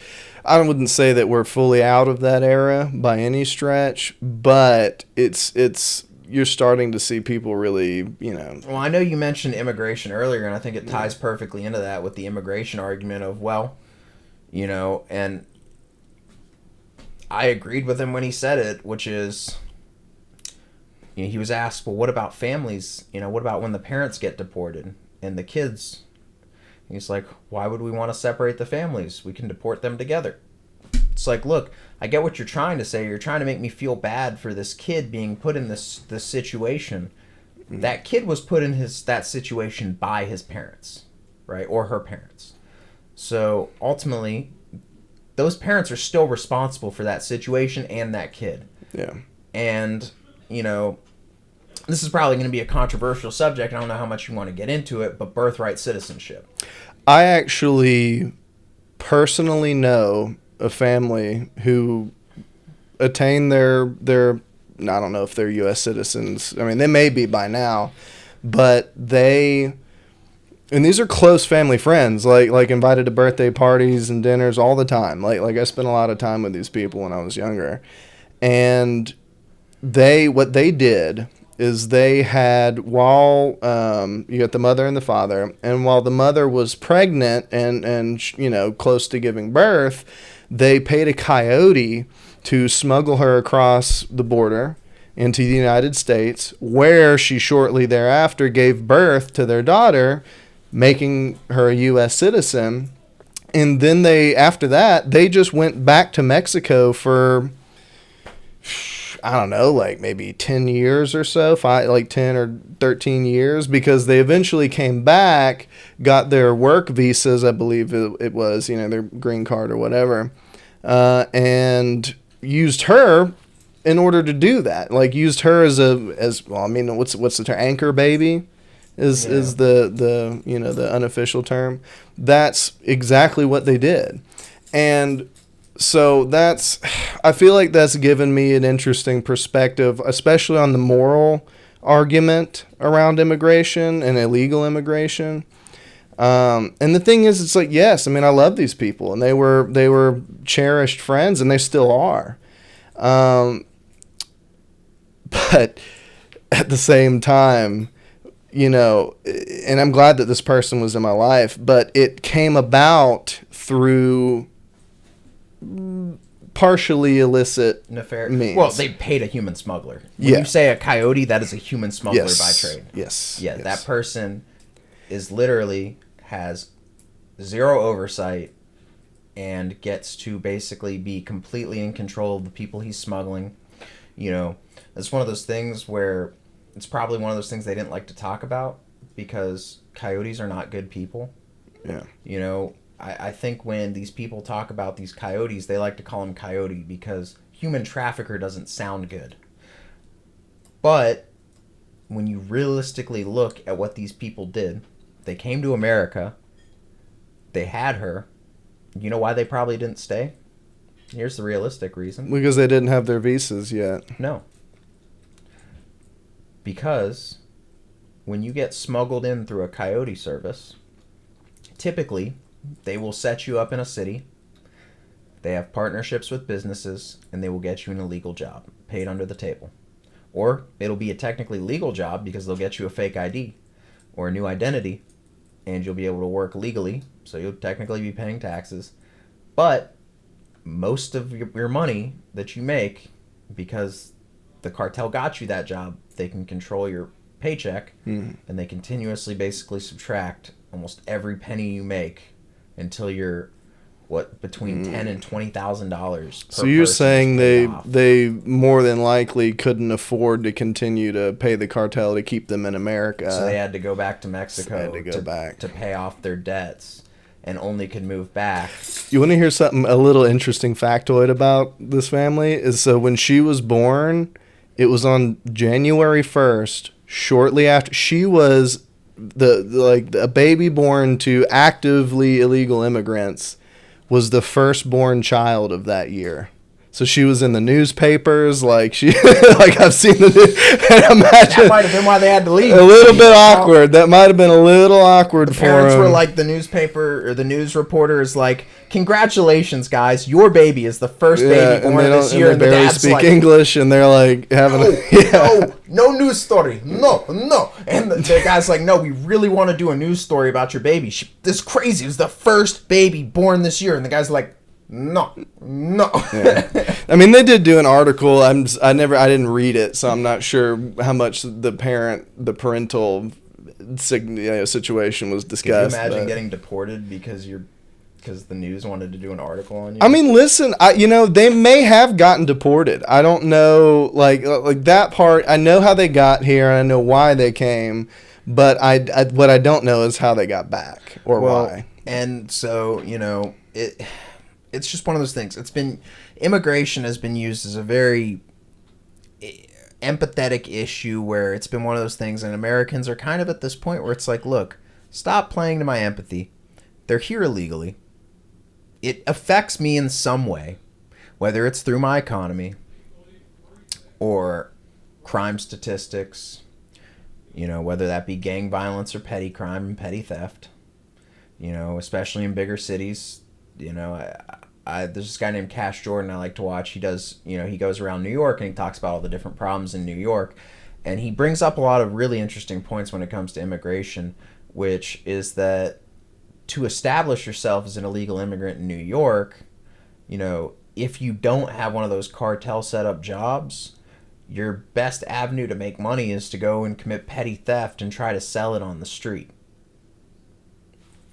I wouldn't say that we're fully out of that era by any stretch, but it's you're starting to see people really, Well, I know you mentioned immigration earlier, and I think it ties perfectly into that with the immigration argument of, and I agreed with him when he said it, which is, he was asked, well, what about families? What about when the parents get deported and the kids? He's like, why would we want to separate the families? We can deport them together. It's like, look, I get what you're trying to say. You're trying to make me feel bad for this kid being put in this situation. Mm-hmm. That kid was put in that situation by his parents, right? Or her parents. So ultimately, those parents are still responsible for that situation and that kid. Yeah. And, this is probably going to be a controversial subject. I don't know how much you want to get into it, but birthright citizenship. I actually personally know a family who attained their I don't know if they're U.S. citizens. I mean, they may be by now, but they, and these are close family friends, like invited to birthday parties and dinners all the time. Like I spent a lot of time with these people when I was younger, and what they did is they had, while you got the mother and the father, and while the mother was pregnant and close to giving birth, they paid a coyote to smuggle her across the border into the United States, where she shortly thereafter gave birth to their daughter, making her a U.S. citizen. And then after that, they just went back to Mexico for, I don't know, like maybe 10 years or so, 10 or 13 years, because they eventually came back, got their work visas, I believe it was, their green card or whatever, and used her in order to do that. Like, used her as what's the term? Anchor baby is the unofficial term. That's exactly what they did. And so I feel like that's given me an interesting perspective, especially on the moral argument around immigration and illegal immigration. And the thing is, it's like, yes, I mean, I love these people, and they were cherished friends, and they still are. But at the same time, and I'm glad that this person was in my life, but it came about through partially illicit means. Well, they paid a human smuggler. When you say a coyote, that is a human smuggler by trade. Yes. Yeah, yes. That person has zero oversight and gets to basically be completely in control of the people he's smuggling. It's one of those things where it's probably one of those things they didn't like to talk about, because coyotes are not good people. Yeah. I think when these people talk about these coyotes, they like to call them coyote because human trafficker doesn't sound good. But when you realistically look at what these people did, they came to America, they had her. You know why they probably didn't stay? Here's the realistic reason. Because they didn't have their visas yet. No. Because when you get smuggled in through a coyote service, typically they will set you up in a city, they have partnerships with businesses, and they will get you an illegal job, paid under the table. Or it'll be a technically legal job because they'll get you a fake ID or a new identity, and you'll be able to work legally, so you'll technically be paying taxes. But most of your money that you make, because the cartel got you that job, they can control your paycheck, and they continuously basically subtract almost every penny you make until you're between $10,000 and $20,000. So you're saying they more than likely couldn't afford to continue to pay the cartel to keep them in America. So they had to go back to Mexico to pay off their debts, and only could move back. You want to hear something, a little interesting factoid about this family? Is so when she was born, it was on January 1st, shortly after she was a baby born to actively illegal immigrants, was the firstborn child of that year. So she was in the newspapers, like I've seen the imagine that might have been why they had to leave. A little bit awkward. That might have been a little awkward for them. Parents were like, the newspaper or the news reporter is like, "Congratulations, guys! Your baby is the first baby born this year." And they barely speak English, and they're like having no news story, no. And the guy's like, "No, we really want to do a news story about your baby. This is crazy. It was the first baby born this year." And the guy's like, No. Yeah. I mean, they did do an article. I didn't read it, so I'm not sure how much the parental situation was discussed. Can you imagine getting deported because the news wanted to do an article on you? I mean, listen, they may have gotten deported. I don't know, like that part. I know how they got here, and I know why they came, but what I don't know is how they got back or why. And so, it's just one of those things. Immigration has been used as a very empathetic issue, where it's been one of those things, and Americans are kind of at this point where it's like, look, stop playing to my empathy. They're here illegally. It affects me in some way, whether it's through my economy or crime statistics, You know, whether that be gang violence or petty crime and petty theft. You know, especially in bigger cities. You know, there's this guy named Cash Jordan I like to watch. He does, you know, he goes around New York and he talks about all the different problems in New York. And he brings up a lot of really interesting points when it comes to immigration, which is that to establish yourself as an illegal immigrant in New York, you know, if you don't have one of those cartel set up jobs, your best avenue to make money is to go and commit petty theft and try to sell it on the street.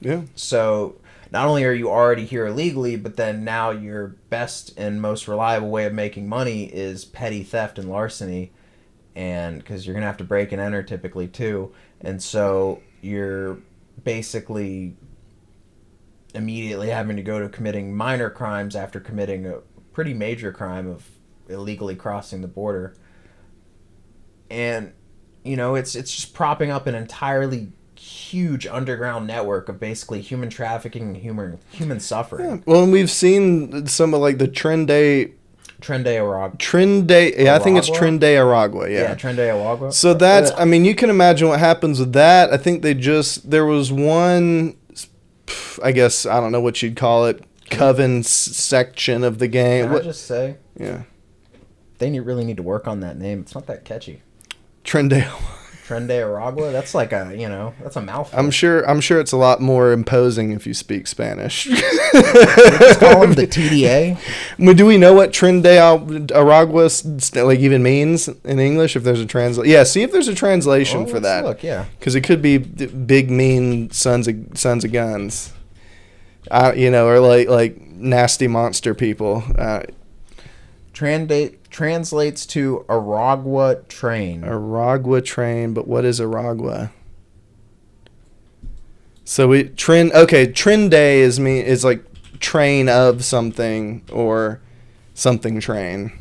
Yeah. So not only are you already here illegally, but then now your best and most reliable way of making money is petty theft and larceny. And because you're going to have to break and enter typically too. And so you're basically immediately having to go to committing minor crimes after committing a pretty major crime of illegally crossing the border. And, you know, it's just propping up an entirely huge underground network of basically human trafficking and human suffering. Yeah. Well, and we've seen some of like the Trende Aragua. Yeah, I think it's Trende Aragua. Yeah, Trende Aragua. So that's, I mean, you can imagine what happens with that. I think there was one, I guess, I don't know what you'd call it, coven section of the gang. Can I just say? Yeah. They really need to work on that name. It's not that catchy. Trende Aragua? That's like a, you know, that's a mouthful. I'm sure it's a lot more imposing if you speak Spanish. Just call them the TDA. Do we know what Trende Aragua like even means in English? If there's a translation, yeah. See if there's a translation for that. Look, yeah. Because it could be big mean sons of guns, you know, or like nasty monster people. Translates to Aragua train. Aragua train, but what is Aragua? So Trende is like train of something or something train.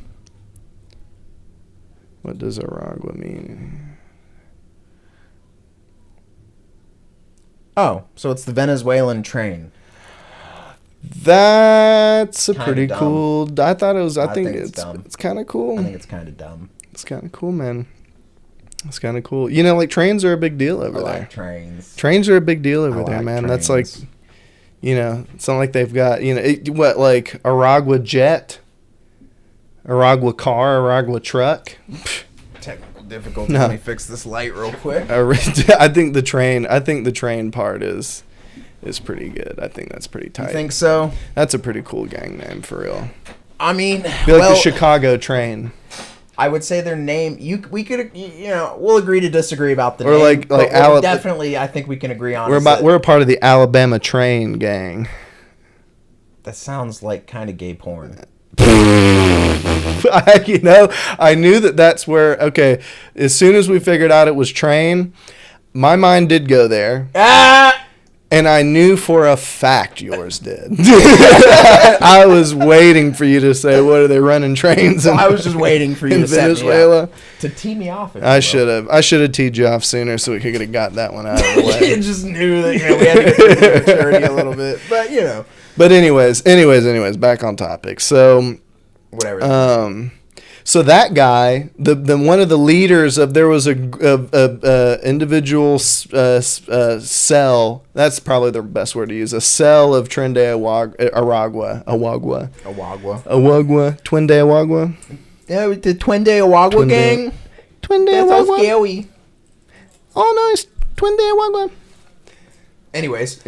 What does Aragua mean? Oh, so it's the Venezuelan train. That's a Kinda pretty dumb. cool. I thought it was. I think it's dumb. It's kind of cool. I think it's kind of dumb. It's kind of cool, man. It's kind of cool. You know, like trains are a big deal over I there. like trains. Trains are a big deal over I there, like man. trains. That's like, you know, it's not like they've got, you know, like Aragua jet, Aragua car, Aragua truck. Technical difficulty. No. Let me fix this light real quick. I think the train part is pretty good. I think that's pretty tight. You think so? That's a pretty cool gang name for real. I mean, Be like the Chicago train. I would say their name. We could, you know, we'll agree to disagree about the or name. like but Alabama. definitely, I think we can agree on. We're a part of the Alabama train gang. That sounds like kind of gay porn. You know, I knew that's where. Okay, as soon as we figured out it was train, my mind did go there. Ah! And I knew for a fact yours did. I was waiting for you to say, "What are they running trains?" So I was just waiting for you in to set Venezuela. me up, to tee me off. I should have teed you off sooner so we could have got that one out of the way. You just knew that, you know, we had to get to maturity a little bit, but you know. But anyways, back on topic. So, whatever. So that guy, the one of the leaders of, there was a individual cell. That's probably the best word to use. A cell of Trende Aragua. Twende Aragua. Yeah, the Twende Aragua gang. Twende That's Aragua. all scary. Oh, nice. Twende Aragua. Anyways,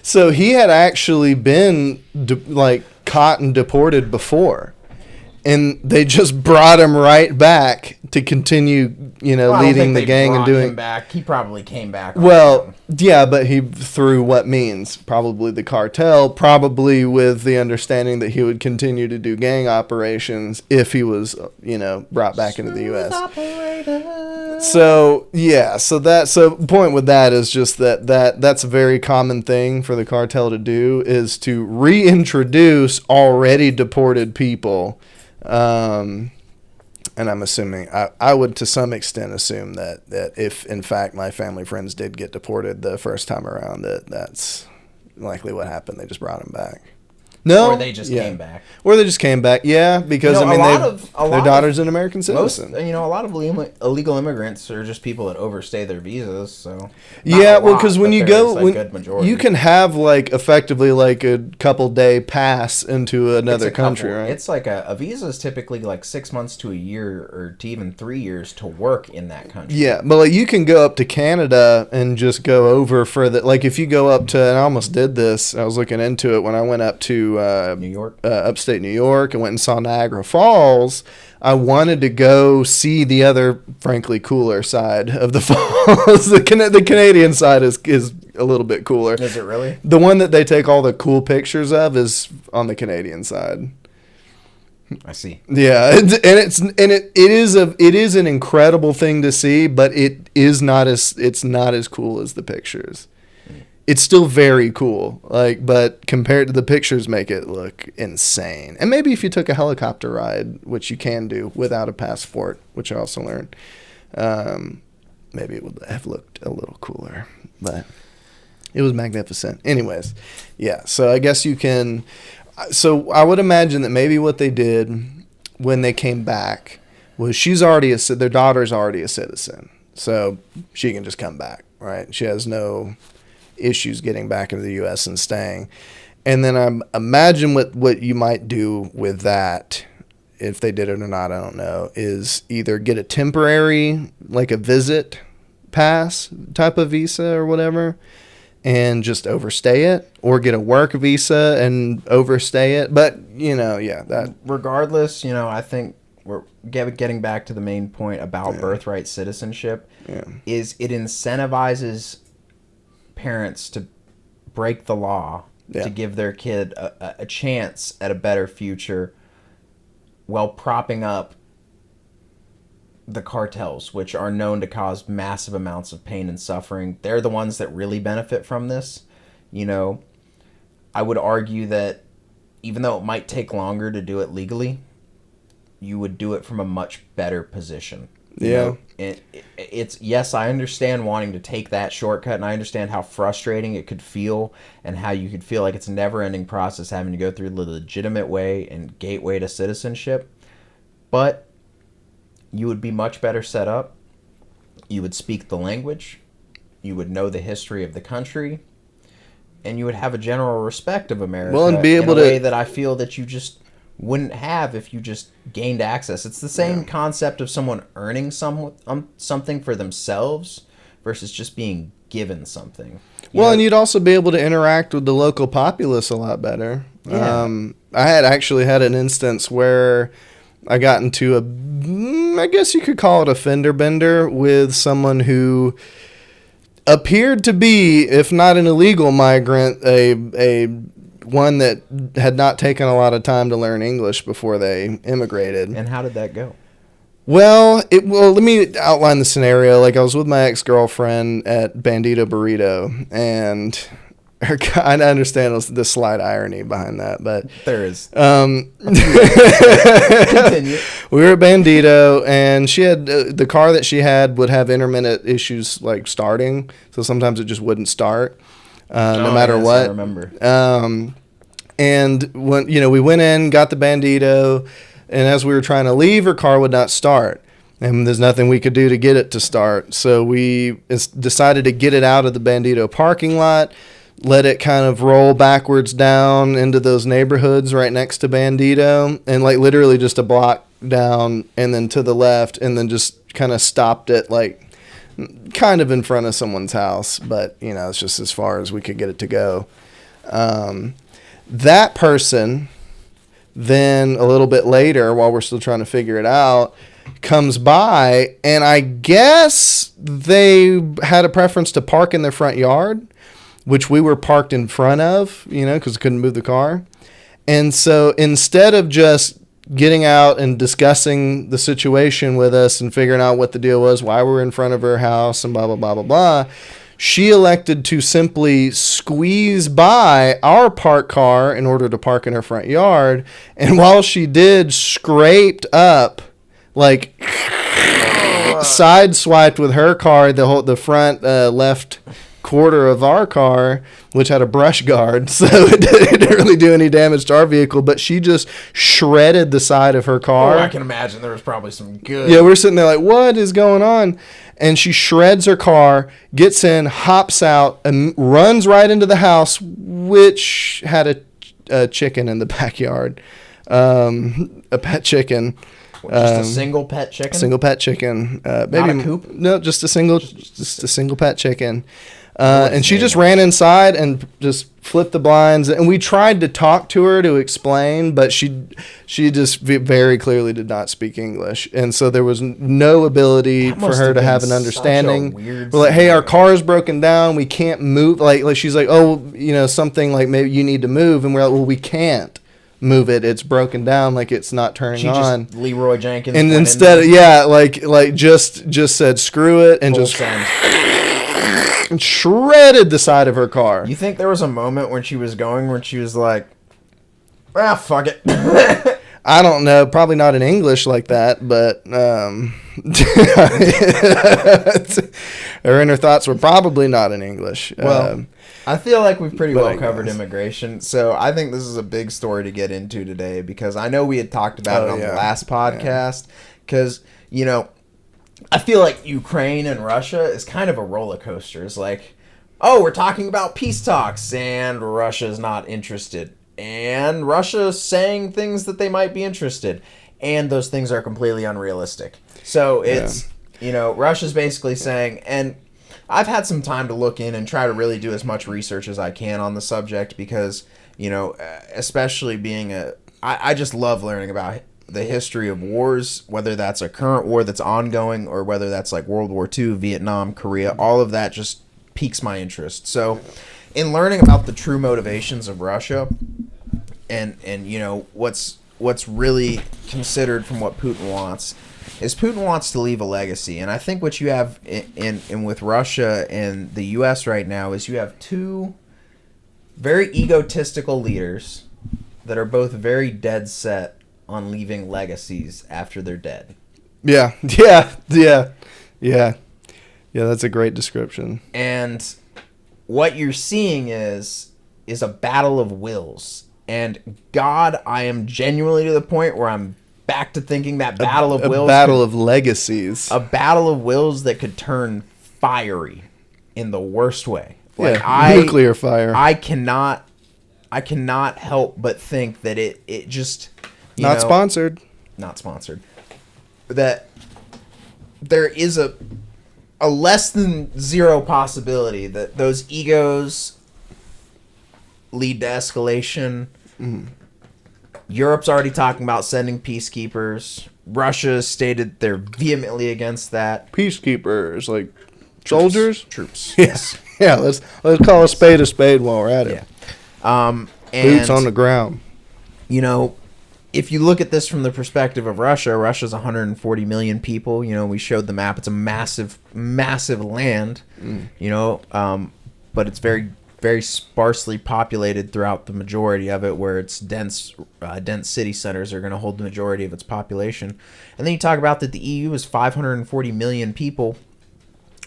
so he had actually been caught and deported before. And they just brought him right back to continue, you know, leading the gang and doing. Him back. He probably came back. Well, yeah, but he through what means? Probably the cartel. Probably with the understanding that he would continue to do gang operations if he was, you know, brought back into the U.S. So yeah, so the point with that is just that's a very common thing for the cartel to do, is to reintroduce already deported people. And I'm assuming, I would to some extent assume that if in fact my family friends did get deported the first time around, that's likely what happened. They just brought them back. No. Or they just came back. Or they just came back. Yeah, because You know, their daughter's an American citizen. A lot of illegal immigrants are just people that overstay their visas. So because when you go, good majority. you can have like effectively like a couple day pass into another country, right? It's like a visa is typically like 6 months to a year, or to even 3 years to work in that country. Yeah, but like you can go up to Canada and just go over for the, like if you go up to, and I almost did this, I was looking into it when I went up to New York, upstate New York, and went and saw Niagara Falls. I wanted to go see the other, frankly, cooler side of the falls. The Canadian side is a little bit cooler. Is it really? The one that they take all the cool pictures of is on the Canadian side. I see. Yeah, it is an incredible thing to see, but it's not as cool as the pictures. It's still very cool, but compared to the pictures, make it look insane. And maybe if you took a helicopter ride, which you can do without a passport, which I also learned, maybe it would have looked a little cooler. But it was magnificent. Anyways, yeah. So I guess you can. So I would imagine that maybe what they did when they came back was their daughter's already a citizen, so she can just come back, right? She has no issues getting back into the U.S. and staying. And then I imagine what you might do with that, if they did it or not, I don't know, is either get a temporary, like a visit pass type of visa or whatever, and just overstay it, or get a work visa and overstay it. But, that... Regardless, I think we're getting back to the main point about birthright citizenship, is it incentivizes parents to break the law to give their kid a chance at a better future, while propping up the cartels, which are known to cause massive amounts of pain and suffering. They're the ones that really benefit from this. I would argue that even though it might take longer to do it legally, you would do it from a much better position. It's yes, I understand wanting to take that shortcut, and I understand how frustrating it could feel, and how you could feel like it's a never-ending process having to go through the legitimate way and gateway to citizenship. But you would be much better set up. You would speak the language. You would know the history of the country, and you would have a general respect of America. Well, and be able in a way that I feel that you just wouldn't have if you just gained access. It's the same concept of someone earning something for themselves versus just being given something. And you'd also be able to interact with the local populace a lot better. Yeah. I had actually had an instance where I got into I guess you could call it a fender bender with someone who appeared to be, if not an illegal migrant, a one that had not taken a lot of time to learn English before they immigrated. And how did that go? Well, let me outline the scenario. Like, I was with my ex-girlfriend at Bandito Burrito, and I understand the slight irony behind that, but there is. Continue. We were at Bandito, and she had the car that she had would have intermittent issues, like starting, so sometimes it just wouldn't start. No matter what. I remember. And when we went in, got the Bandito, and as we were trying to leave, her car would not start, and there's nothing we could do to get it to start. So we decided to get it out of the Bandito parking lot, let it kind of roll backwards down into those neighborhoods right next to Bandito, and like literally just a block down, and then to the left, and then just kind of stopped it like kind of in front of someone's house, but it's just as far as we could get it to go. That person then a little bit later, while we're still trying to figure it out, comes by, and I guess they had a preference to park in their front yard, which we were parked in front of, because we couldn't move the car. And so instead of just getting out and discussing the situation with us and figuring out what the deal was, why we're in front of her house and blah, blah, blah, blah, blah, she elected to simply squeeze by our parked car in order to park in her front yard. And while she did, scraped up, side swiped with her car, the front left quarter of our car, which had a brush guard, so it didn't really do any damage to our vehicle, but she just shredded the side of her car. Oh, I can imagine there was probably some good. Yeah, we're sitting there like, what is going on? And she shreds her car, gets in, hops out, and runs right into the house, which had a chicken in the backyard, a pet chicken. Just a single pet chicken? Single pet chicken. Maybe, not a coop? No, just a single pet chicken. And she just ran inside and just flipped the blinds. And we tried to talk to her to explain, but she just very clearly did not speak English. And so there was no ability for her to have an understanding. We're like, hey, our car is broken down. We can't move. Like she's like, oh, something like maybe you need to move. And we're like, well, we can't move it. It's broken down. Like it's not turning on. Just Leroy Jenkins. And instead of, like just said, screw it. And just and shredded the side of her car. You think there was a moment when she was like, fuck it. I don't know. Probably not in English like that, but her inner thoughts were probably not in English. Well, I feel like we've pretty well covered immigration, so I think this is a big story to get into today because I know we had talked about it on the last podcast because, I feel like Ukraine and Russia is kind of a roller coaster. It's like, oh, we're talking about peace talks, and Russia's not interested. And Russia's saying things that they might be interested. And those things are completely unrealistic. So it's, Russia's basically saying, and I've had some time to look in and try to really do as much research as I can on the subject because, especially being I just love learning about the history of wars, whether that's a current war that's ongoing or whether that's like World War II, Vietnam, Korea, all of that just piques my interest. So in learning about the true motivations of Russia and what's really considered from what Putin wants is Putin wants to leave a legacy. And I think what you have in with Russia and the US right now is you have two very egotistical leaders that are both very dead set on leaving legacies after they're dead. Yeah, that's a great description. And what you're seeing is a battle of wills. And God, I am genuinely to the point where I'm back to thinking that battle of wills. A battle of legacies. A battle of wills that could turn fiery in the worst way. Like nuclear fire. I cannot help but think that it just... Not sponsored. That there is a less than zero possibility that those egos lead to escalation. Mm. Europe's already talking about sending peacekeepers. Russia stated they're vehemently against that. Peacekeepers, like soldiers? Troops. Yes. Yeah, let's call a spade while we're at it. Yeah. And boots on the ground. If you look at this from the perspective of Russia, Russia's 140 million people. We showed the map. It's a massive, massive land, but it's very, very sparsely populated throughout the majority of it, where it's dense city centers are going to hold the majority of its population. And then you talk about that the EU is 540 million people,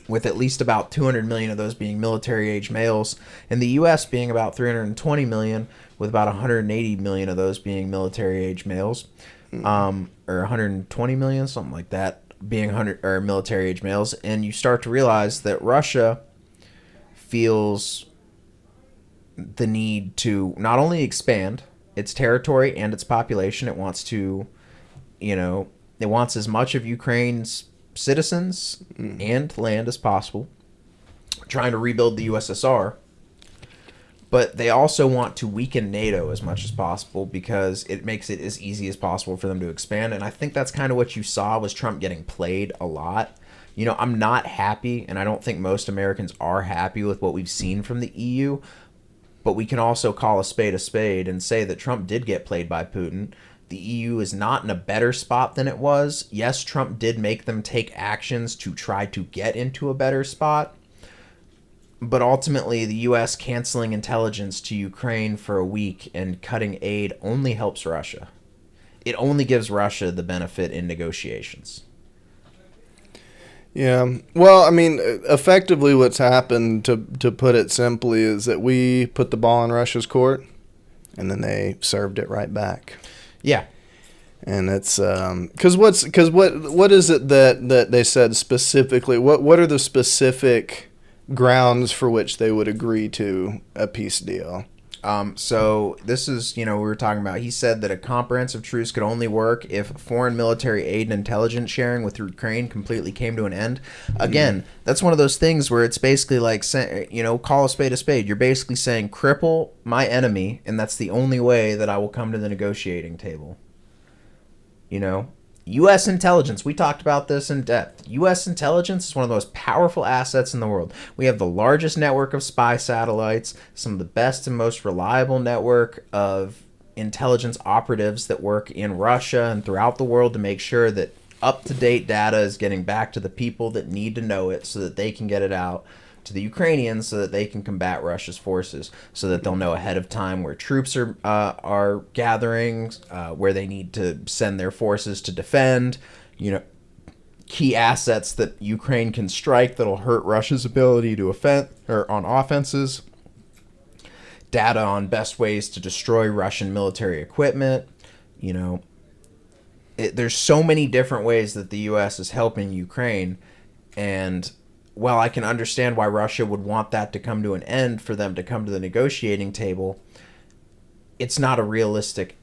with at least about 200 million of those being military-age males, and the U.S. being about 320 million, with about 180 million of those being military-age males, or 120 million, something like that, being military-age males. And you start to realize that Russia feels the need to not only expand its territory and its population, it wants to, it wants as much of Ukraine's citizens and land as possible, trying to rebuild the USSR. But they also want to weaken NATO as much as possible because it makes it as easy as possible for them to expand. And I think that's kind of what you saw was Trump getting played a lot. I'm not happy, and I don't think most Americans are happy with what we've seen from the EU. But we can also call a spade and say that Trump did get played by Putin. The EU is not in a better spot than it was. Yes, Trump did make them take actions to try to get into a better spot. But ultimately, the U.S. canceling intelligence to Ukraine for a week and cutting aid only helps Russia. It only gives Russia the benefit in negotiations. Yeah. Well, I mean, effectively what's happened, to put it simply, is that we put the ball in Russia's court, and then they served it right back. Yeah. And it's what is it that they said specifically? What are the specific grounds for which they would agree to a peace deal? So this is, we were talking about, he said that a comprehensive truce could only work if foreign military aid and intelligence sharing with Ukraine completely came to an end. Again, that's one of those things where it's basically like, call a spade a spade. You're basically saying cripple my enemy, and that's the only way that I will come to the negotiating table. U.S. intelligence, we talked about this in depth. U.S. intelligence is one of the most powerful assets in the world. We have the largest network of spy satellites, some of the best and most reliable network of intelligence operatives that work in Russia and throughout the world to make sure that up-to-date data is getting back to the people that need to know it so that they can get it out to the Ukrainians so that they can combat Russia's forces, so that they'll know ahead of time where troops are gathering, where they need to send their forces to defend, key assets that Ukraine can strike that'll hurt Russia's ability to offend or on offenses, data on best ways to destroy Russian military equipment. There's so many different ways that the U.S. is helping Ukraine, and while I can understand why Russia would want that to come to an end for them to come to the negotiating table, it's not realistic.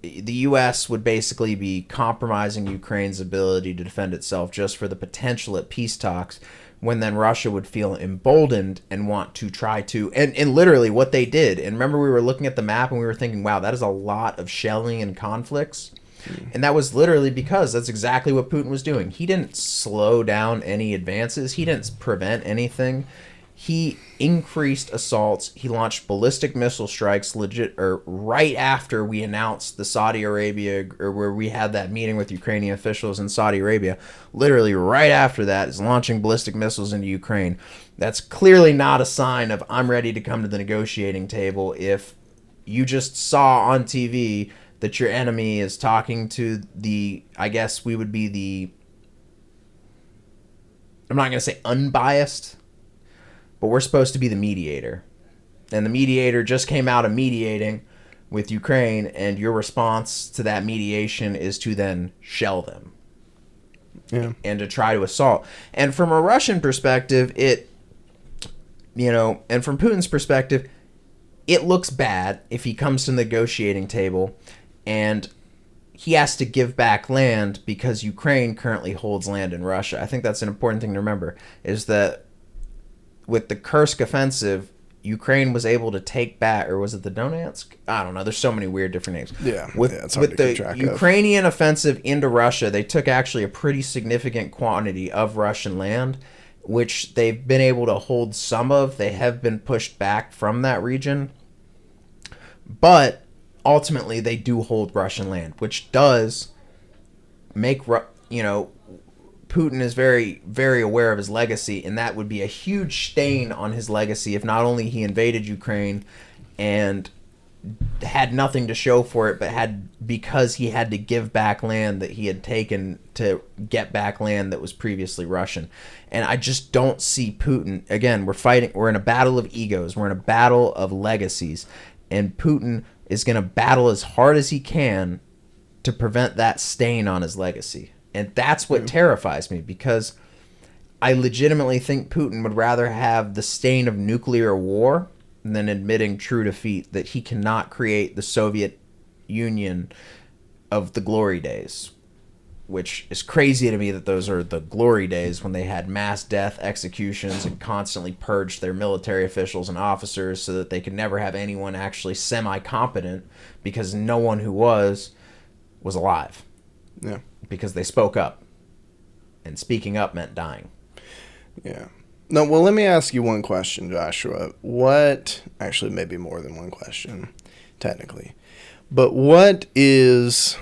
The U.S. would basically be compromising Ukraine's ability to defend itself just for the potential at peace talks, when then Russia would feel emboldened and want to try to, and literally what they did. And remember, we were looking at the map and we were thinking, wow, that is a lot of shelling and conflicts. And that was literally because that's exactly what Putin was doing. He didn't slow down any advances. He didn't prevent anything. He increased assaults. He launched ballistic missile strikes right after we announced the Saudi Arabia, or where we had that meeting with Ukrainian officials in Saudi Arabia. Literally right after that is launching ballistic missiles into Ukraine. That's clearly not a sign of I'm ready to come to the negotiating table if you just saw on TV that your enemy is talking to I guess we would be I'm not going to say unbiased, but we're supposed to be the mediator. And the mediator just came out of mediating with Ukraine, and your response to that mediation is to then shell them. Yeah. And to try to assault. And from a Russian perspective, and from Putin's perspective, it looks bad if he comes to the negotiating table and he has to give back land because Ukraine currently holds land in Russia. I think that's an important thing to remember, is that with the Kursk offensive, Ukraine was able to take back, or was it the Donetsk? I don't know. There's so many weird different names. Yeah, it's hard to keep track of. Ukrainian offensive into Russia, they took actually a pretty significant quantity of Russian land, which they've been able to hold some of. They have been pushed back from that region. But ultimately, they do hold Russian land, which does make, Putin is very, very aware of his legacy, and that would be a huge stain on his legacy if not only he invaded Ukraine and had nothing to show for it, but because he had to give back land that he had taken to get back land that was previously Russian. And I just don't see Putin. Again, we're in a battle of egos. We're in a battle of legacies. And Putin is going to battle as hard as he can to prevent that stain on his legacy. And that's what terrifies me, because I legitimately think Putin would rather have the stain of nuclear war than admitting true defeat, that he cannot create the Soviet Union of the glory days, which is crazy to me that those are the glory days when they had mass death executions and constantly purged their military officials and officers so that they could never have anyone actually semi-competent, because no one who was alive. Yeah. Because they spoke up. And speaking up meant dying. Yeah. No, well, let me ask you one question, Joshua. Actually, maybe more than one question, technically. But what is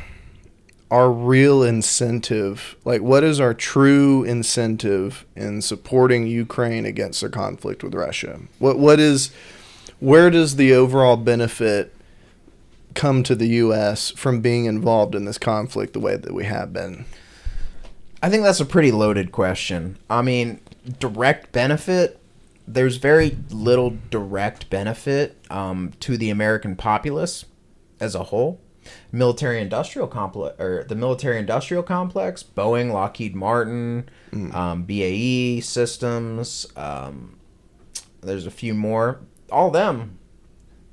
our real incentive? Like, what is our true incentive in supporting Ukraine against their conflict with Russia? Where does the overall benefit come to the U.S. from being involved in this conflict the way that we have been? I think that's a pretty loaded question. I mean, direct benefit, there's very little direct benefit to the American populace as a whole. Military-industrial complex, or the military-industrial complex, Boeing, Lockheed Martin, BAE Systems, there's a few more. All of them,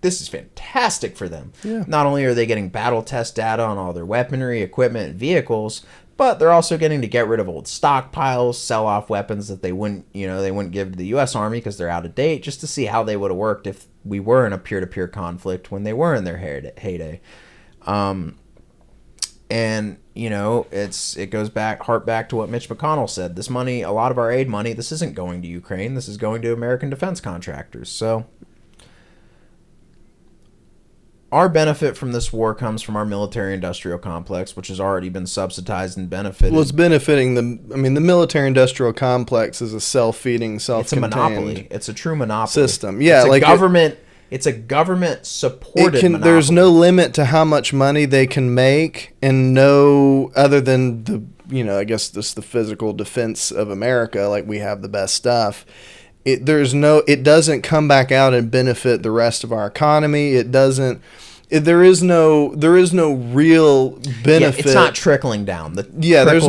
this is fantastic for them. Yeah. Not only are they getting battle test data on all their weaponry, equipment, and vehicles, but they're also getting to get rid of old stockpiles, sell off weapons that they wouldn't give to the U.S. Army because they're out of date, just to see how they would have worked if we were in a peer-to-peer conflict when they were in their heyday. And it goes back to what Mitch McConnell said. This money, a lot of our aid money, this isn't going to Ukraine. This is going to American defense contractors. So our benefit from this war comes from our military-industrial complex, which has already been subsidized and benefited. Well, it's benefiting the military-industrial complex is a self-feeding, self-contained. It's a monopoly. It's a true monopoly system. Yeah, it's a government-supported monopoly. There's no limit to how much money they can make, and no other than I guess this the physical defense of America. Like, we have the best stuff. It doesn't come back out and benefit the rest of our economy. It doesn't. There is no real benefit. Yeah, it's not trickling down. There's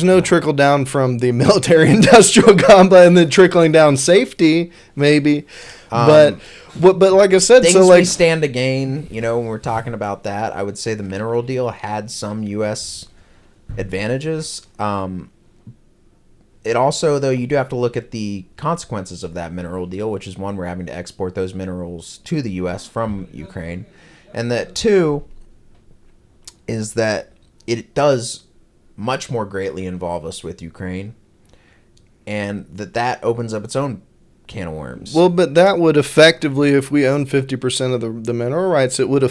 no trickle down from the military-industrial complex, and then trickling down safety maybe, but like I said, things we stand to gain. When we're talking about that, I would say the mineral deal had some U.S. advantages. It also, though, you do have to look at the consequences of that mineral deal, which is one, we're having to export those minerals to the U.S. from Ukraine. And that, two, is that it does much more greatly involve us with Ukraine. And that opens up its own can of worms. Well, but that would effectively, if we own 50% of the mineral rights, it would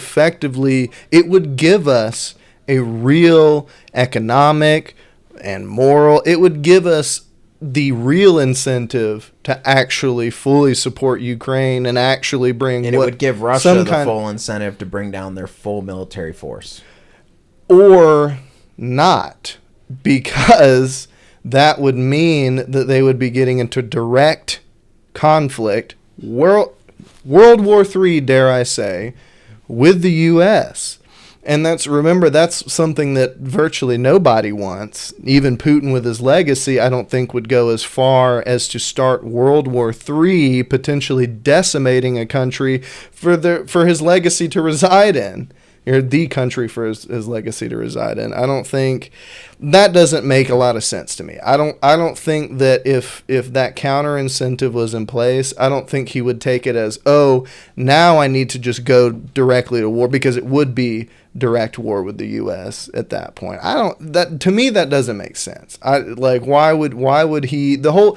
give us a real economic and moral, it would give us the real incentive to actually fully support Ukraine and actually bring... And it would give Russia the full incentive to bring down their full military force. Or not, because that would mean that they would be getting into direct conflict, World War III, dare I say, with the U.S., and that's something that virtually nobody wants. Even Putin with his legacy, I don't think would go as far as to start World War III, potentially decimating a country for his legacy to reside in. Or the country for his legacy to reside in. I don't think that doesn't make a lot of sense to me. I don't think that if that counter incentive was in place, I don't think he would take it as, oh, now I need to just go directly to war, because it would be direct war with the U.S. at that point. To me, that doesn't make sense. Why would he, the whole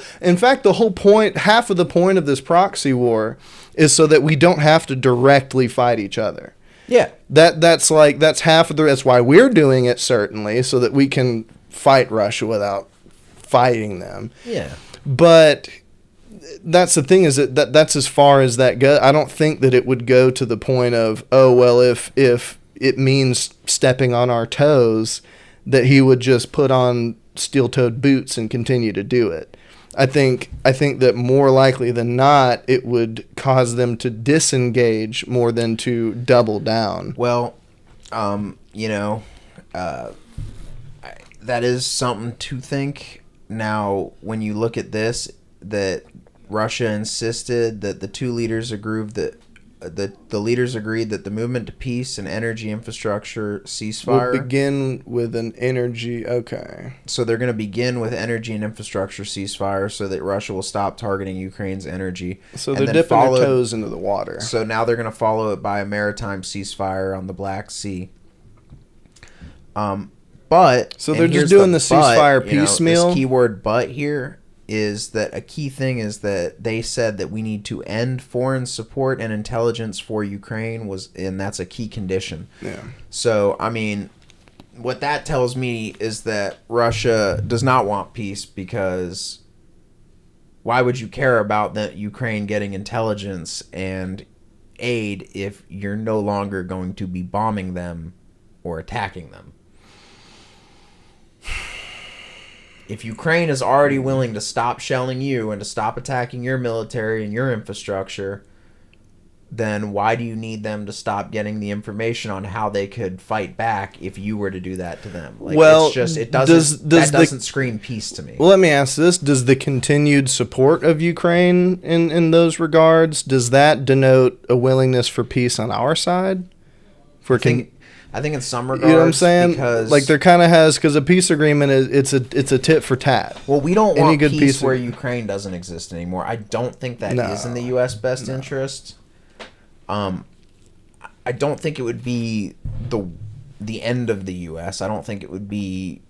point, half of the point of this proxy war is so that we don't have to directly fight each other. Yeah. That's half of that's why we're doing it, certainly, so that we can fight Russia without fighting them. Yeah. But that's the thing, is that's as far as that goes. I don't think that it would go to the point of, oh, well, if it means stepping on our toes, that he would just put on steel-toed boots and continue to do it. I think that more likely than not, it would cause them to disengage more than to double down. Well, that is something to think. Now, when you look at this, that Russia insisted that the two leaders agreed that the leaders agreed that the movement to peace and energy infrastructure ceasefire will begin with an energy. Okay. So they're going to begin with energy and infrastructure ceasefire, so that Russia will stop targeting Ukraine's energy. So they're dipping their toes into the water. So now they're going to follow it by a maritime ceasefire on the Black Sea. So they're just doing the ceasefire piecemeal. This keyword "but" here is that a key thing is that they said that we need to end foreign support and intelligence for Ukraine, and that's a key condition. Yeah. So, I mean, what that tells me is that Russia does not want peace, because why would you care about the Ukraine getting intelligence and aid if you're no longer going to be bombing them or attacking them? if Ukraine is already willing to stop shelling you and to stop attacking your military and your infrastructure, then why do you need them to stop getting the information on how they could fight back if you were to do that to them? Like, well, it's just, it doesn't, that doesn't scream peace to me. Well, let me ask this. Does the continued support of Ukraine in those regards, does that denote a willingness for peace on our side? I think in some regards, you know what I'm saying? Because, like, there kind of has, because a peace agreement it's a tit for tat. well, we don't want peace where Ukraine doesn't exist anymore. I don't think that is in the U.S. best interest. I don't think it would be the end of the U.S. I don't think it would be,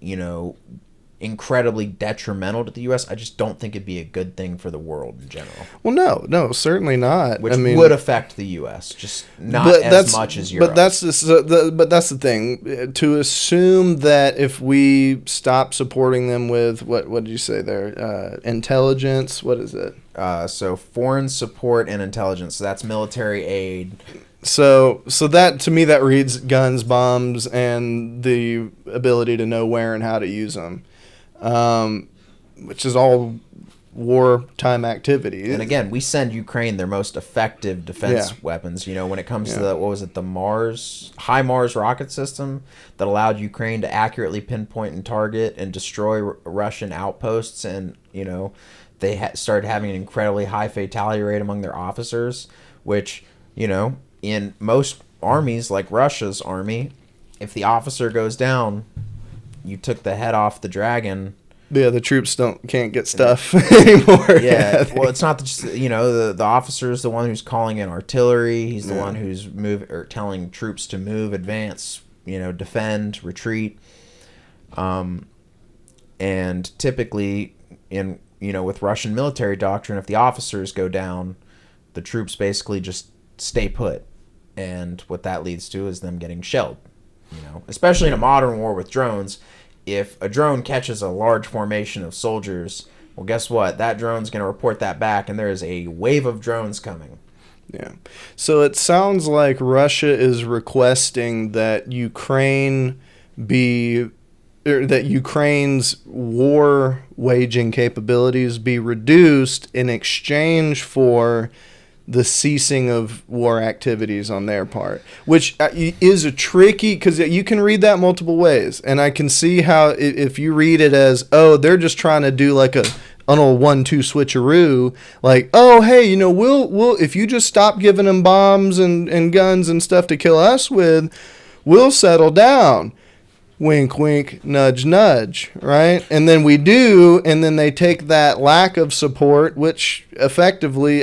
incredibly detrimental to the U.S. I just don't think it'd be a good thing for the world in general. Well, no, certainly not. Which would affect the U.S., just not as much as Europe. But that's the thing. To assume that if we stop supporting them with, what did you say there? Intelligence, what is it? So foreign support and intelligence. So that's military aid. So that, to me, that reads guns, bombs, and the ability to know where and how to use them, which is all wartime activity. And again, we send Ukraine their most effective defense weapons. When it comes to the high Mars rocket system that allowed Ukraine to accurately pinpoint and target and destroy Russian outposts, and they started having an incredibly high fatality rate among their officers, which in most armies, like Russia's army, if the officer goes down, you took the head off the dragon. Yeah, the troops can't get stuff anymore. Yeah, well, it's not just the officer is the one who's calling in artillery. He's the one who's telling troops to move, advance, defend, retreat. And typically, with Russian military doctrine, if the officers go down, the troops basically just stay put, and what that leads to is them getting shelled. Especially in a modern war with drones. If a drone catches a large formation of soldiers, well, guess what? That drone's going to report that back, and there is a wave of drones coming. Yeah. So it sounds like Russia is requesting that that Ukraine's war waging capabilities be reduced in exchange for the ceasing of war activities on their part, which is a tricky, because you can read that multiple ways, and I can see how if you read it as, oh, they're just trying to do like an old 1-2 switcheroo, like, oh, hey, we'll if you just stop giving them bombs and guns and stuff to kill us with, we'll settle down. Wink, wink, nudge, nudge, right? And then we do, and then they take that lack of support, which effectively,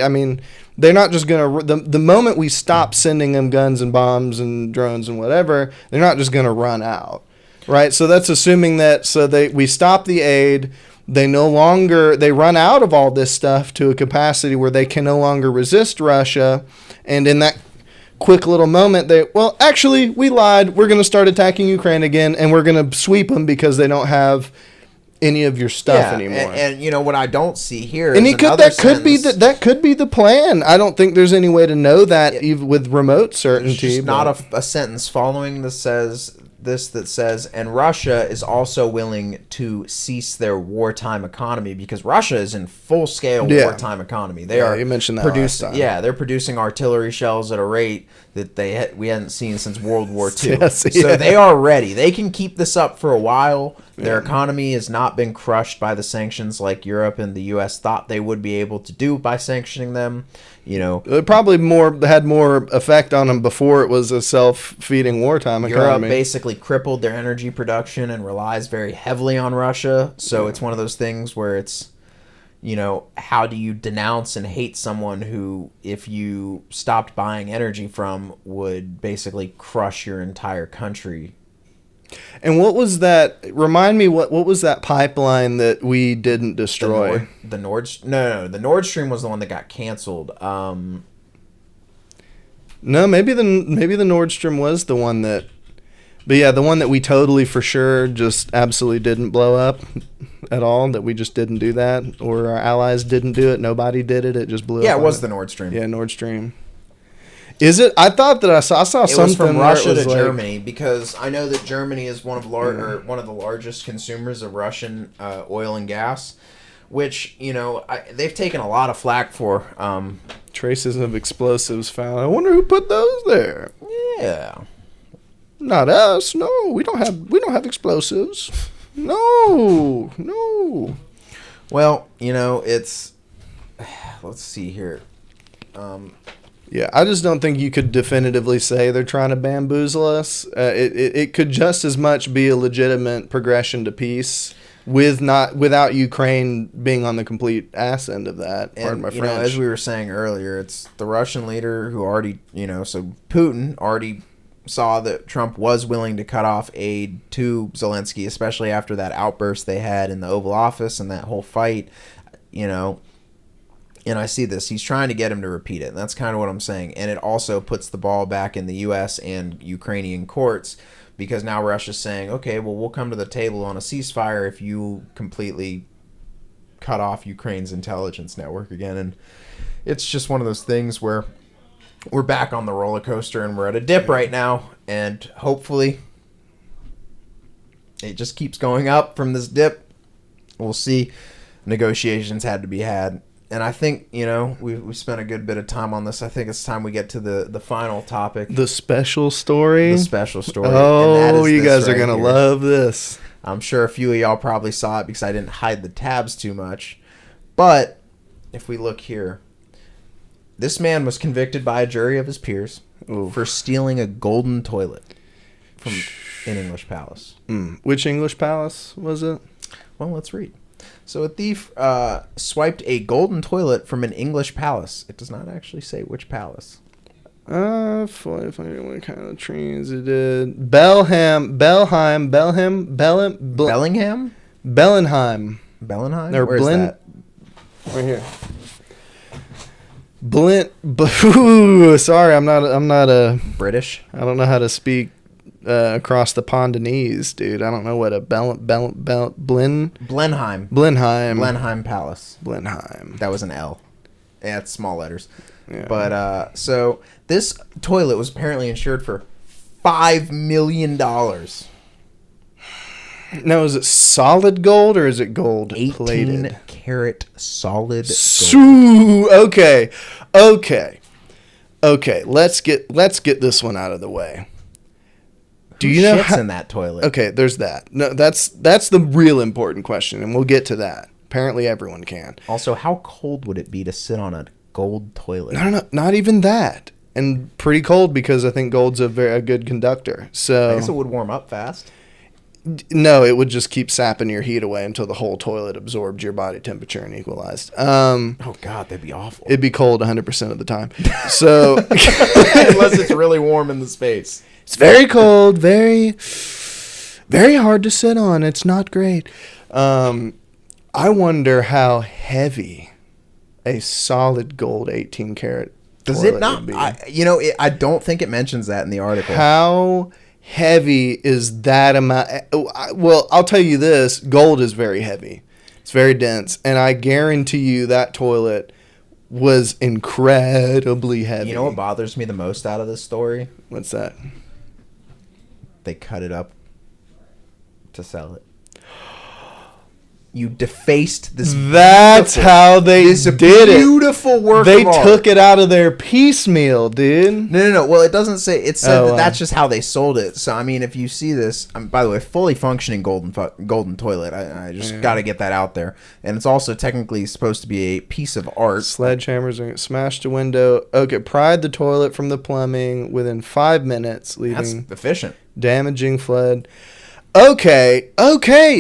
they're not just going to, the moment we stop sending them guns and bombs and drones and whatever, they're not just going to run out, right? So that's assuming that, we stop the aid, they run out of all this stuff to a capacity where they can no longer resist Russia, and in that quick little moment, actually, we lied, we're going to start attacking Ukraine again, and we're going to sweep them because they don't have any of your stuff anymore. And what I don't see here is that could be the plan. I don't think there's any way to know that even with remote certainty. There's just not a sentence following that says, and Russia is also willing to cease their wartime economy, because Russia is in full-scale wartime economy. They are, you mentioned that last time. Yeah, they're producing artillery shells at a rate that we hadn't seen since World War II. Yes, so they are ready. They can keep this up for a while. Their economy has not been crushed by the sanctions like Europe and the U.S. thought they would be able to do by sanctioning them. It probably had more effect on them before it was a self-feeding wartime economy. Europe basically crippled their energy production and relies very heavily on Russia. So it's one of those things where it's, how do you denounce and hate someone who, if you stopped buying energy from, would basically crush your entire country? And what was that? Remind me, what was that pipeline that we didn't destroy? The Nord Stream was the one that got canceled. No, maybe the Nord Stream was the one that, but yeah, the one that we totally for sure just absolutely didn't blow up at all. That we just didn't do that, or our allies didn't do it. Nobody did it. It just blew up. Yeah, it was the Nord Stream. Yeah, Nord Stream. Is it? I thought that I saw It something was from where Russia it was to like, Germany, because I know that Germany is one of one of the largest consumers of Russian oil and gas, which they've taken a lot of flack for. traces of explosives found. I wonder who put those there. Yeah. Not us. No, we don't have explosives. No. Well, it's. Let's see here. Yeah, I just don't think you could definitively say they're trying to bamboozle us. It could just as much be a legitimate progression to peace without Ukraine being on the complete ass end of that. Pardon my French. As we were saying earlier, it's the Russian leader who already, so Putin already saw that Trump was willing to cut off aid to Zelensky, especially after that outburst they had in the Oval Office and that whole fight, And I see this. He's trying to get him to repeat it. And that's kind of what I'm saying. And it also puts the ball back in the U.S. and Ukrainian courts, because now Russia's saying, okay, well, we'll come to the table on a ceasefire if you completely cut off Ukraine's intelligence network again. And it's just one of those things where we're back on the roller coaster and we're at a dip right now. And hopefully it just keeps going up from this dip. We'll see. Negotiations had to be had. And I think, we spent a good bit of time on this. I think it's time we get to the final topic. The special story? The special story. Oh, you guys are going to love this. I'm sure a few of y'all probably saw it because I didn't hide the tabs too much. But if we look here, this man was convicted by a jury of his peers for stealing a golden toilet from an English palace. Which English palace was it? Well, let's read. So a thief swiped a golden toilet from an English palace. It does not actually say which palace. What kind of trees it did? Bellingham. Bellingham? Bellingham. Bellingham? Where's that? Right here. Sorry, I'm not a British. I don't know how to speak across the Pondonese, dude. I don't know what a Blenheim. Blenheim Palace. Blenheim. That was an L. Yeah, it's small letters. Yeah. But so this toilet was apparently insured for $5 million. Now, is it solid gold or is it gold 18 plated? Karat solid gold. Okay. Let's get this one out of the way. Do you know shits in that toilet? Okay, there's that. No, that's the real important question, and we'll get to that. Apparently, everyone can. Also, how cold would it be to sit on a gold toilet? No, not even that. And pretty cold, because I think gold's a good conductor. So I guess it would warm up fast. No, it would just keep sapping your heat away until the whole toilet absorbed your body temperature and equalized. Oh God, that'd be awful. It'd be cold 100% of the time. So unless it's really warm in the space. It's very cold, very, very hard to sit on. It's not great. I wonder how heavy a solid gold 18 karat does it not? I don't think it mentions that in the article. How heavy is that amount? Well, I'll tell you this: gold is very heavy. It's very dense, and I guarantee you that toilet was incredibly heavy. You know what bothers me the most out of this story? What's that? They cut it up to sell it. You defaced this. That's how they did it. Beautiful work. They took it out of their piecemeal, dude. No. Well, it doesn't say. It said that's just how they sold it. So I mean, if you see this, by the way, fully functioning golden toilet. I just got to get that out there. And it's also technically supposed to be a piece of art. Sledgehammers smashed a window. Okay, pried the toilet from the plumbing within 5 minutes, leaving that's efficient. Damaging flood. Okay.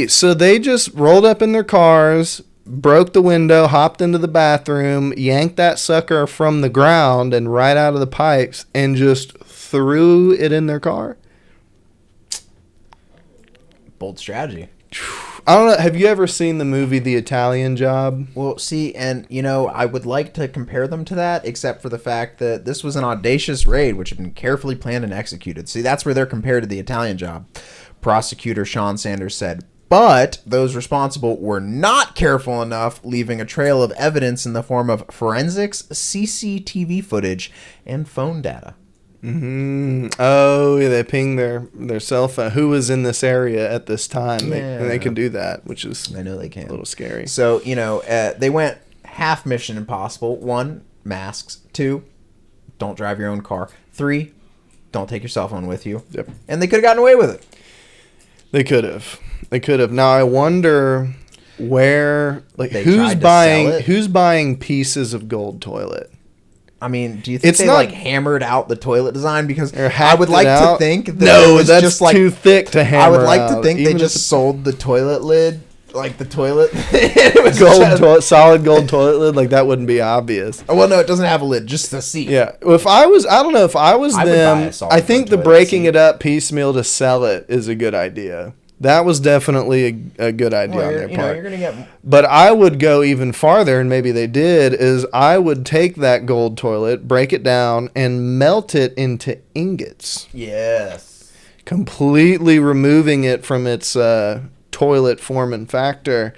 So they just rolled up in their cars, broke the window, hopped into the bathroom, yanked that sucker from the ground and right out of the pipes, and just threw it in their car. Bold strategy. I don't know. Have you ever seen the movie The Italian Job? Well, see, and, I would like to compare them to that, except for the fact that this was an audacious raid, which had been carefully planned and executed. See, that's where they're compared to The Italian Job. Prosecutor Sean Sanders said, But those responsible were not careful enough, leaving a trail of evidence in the form of forensics, CCTV footage, and phone data. Oh, yeah, they ping their cell phone. Who was in this area at this time? Yeah. And they can do that, which is I know they can. a little scary. So, they went half Mission Impossible. 1, masks. 2, don't drive your own car. 3, don't take your cell phone with you. Yep. And they could have gotten away with it. They could have. Now I wonder where, like, They tried who's buying pieces of gold toilet. I mean, do you think they hammered out the toilet design? Because I would like to think that that's just too thick to hammer. I would like out. to think Even they just sold the toilet lid, like the toilet. it was solid gold toilet lid. Like that wouldn't be obvious. Oh, well, no, it doesn't have a lid, just a seat. Yeah. If I don't know if I was them. I think the breaking it up piecemeal to sell it is a good idea. That was definitely a good idea on their part. You're gonna get. But I would go even farther, and maybe they did, is I would take that gold toilet, break it down, and melt it into ingots. Yes. Completely removing it from its toilet form and factor,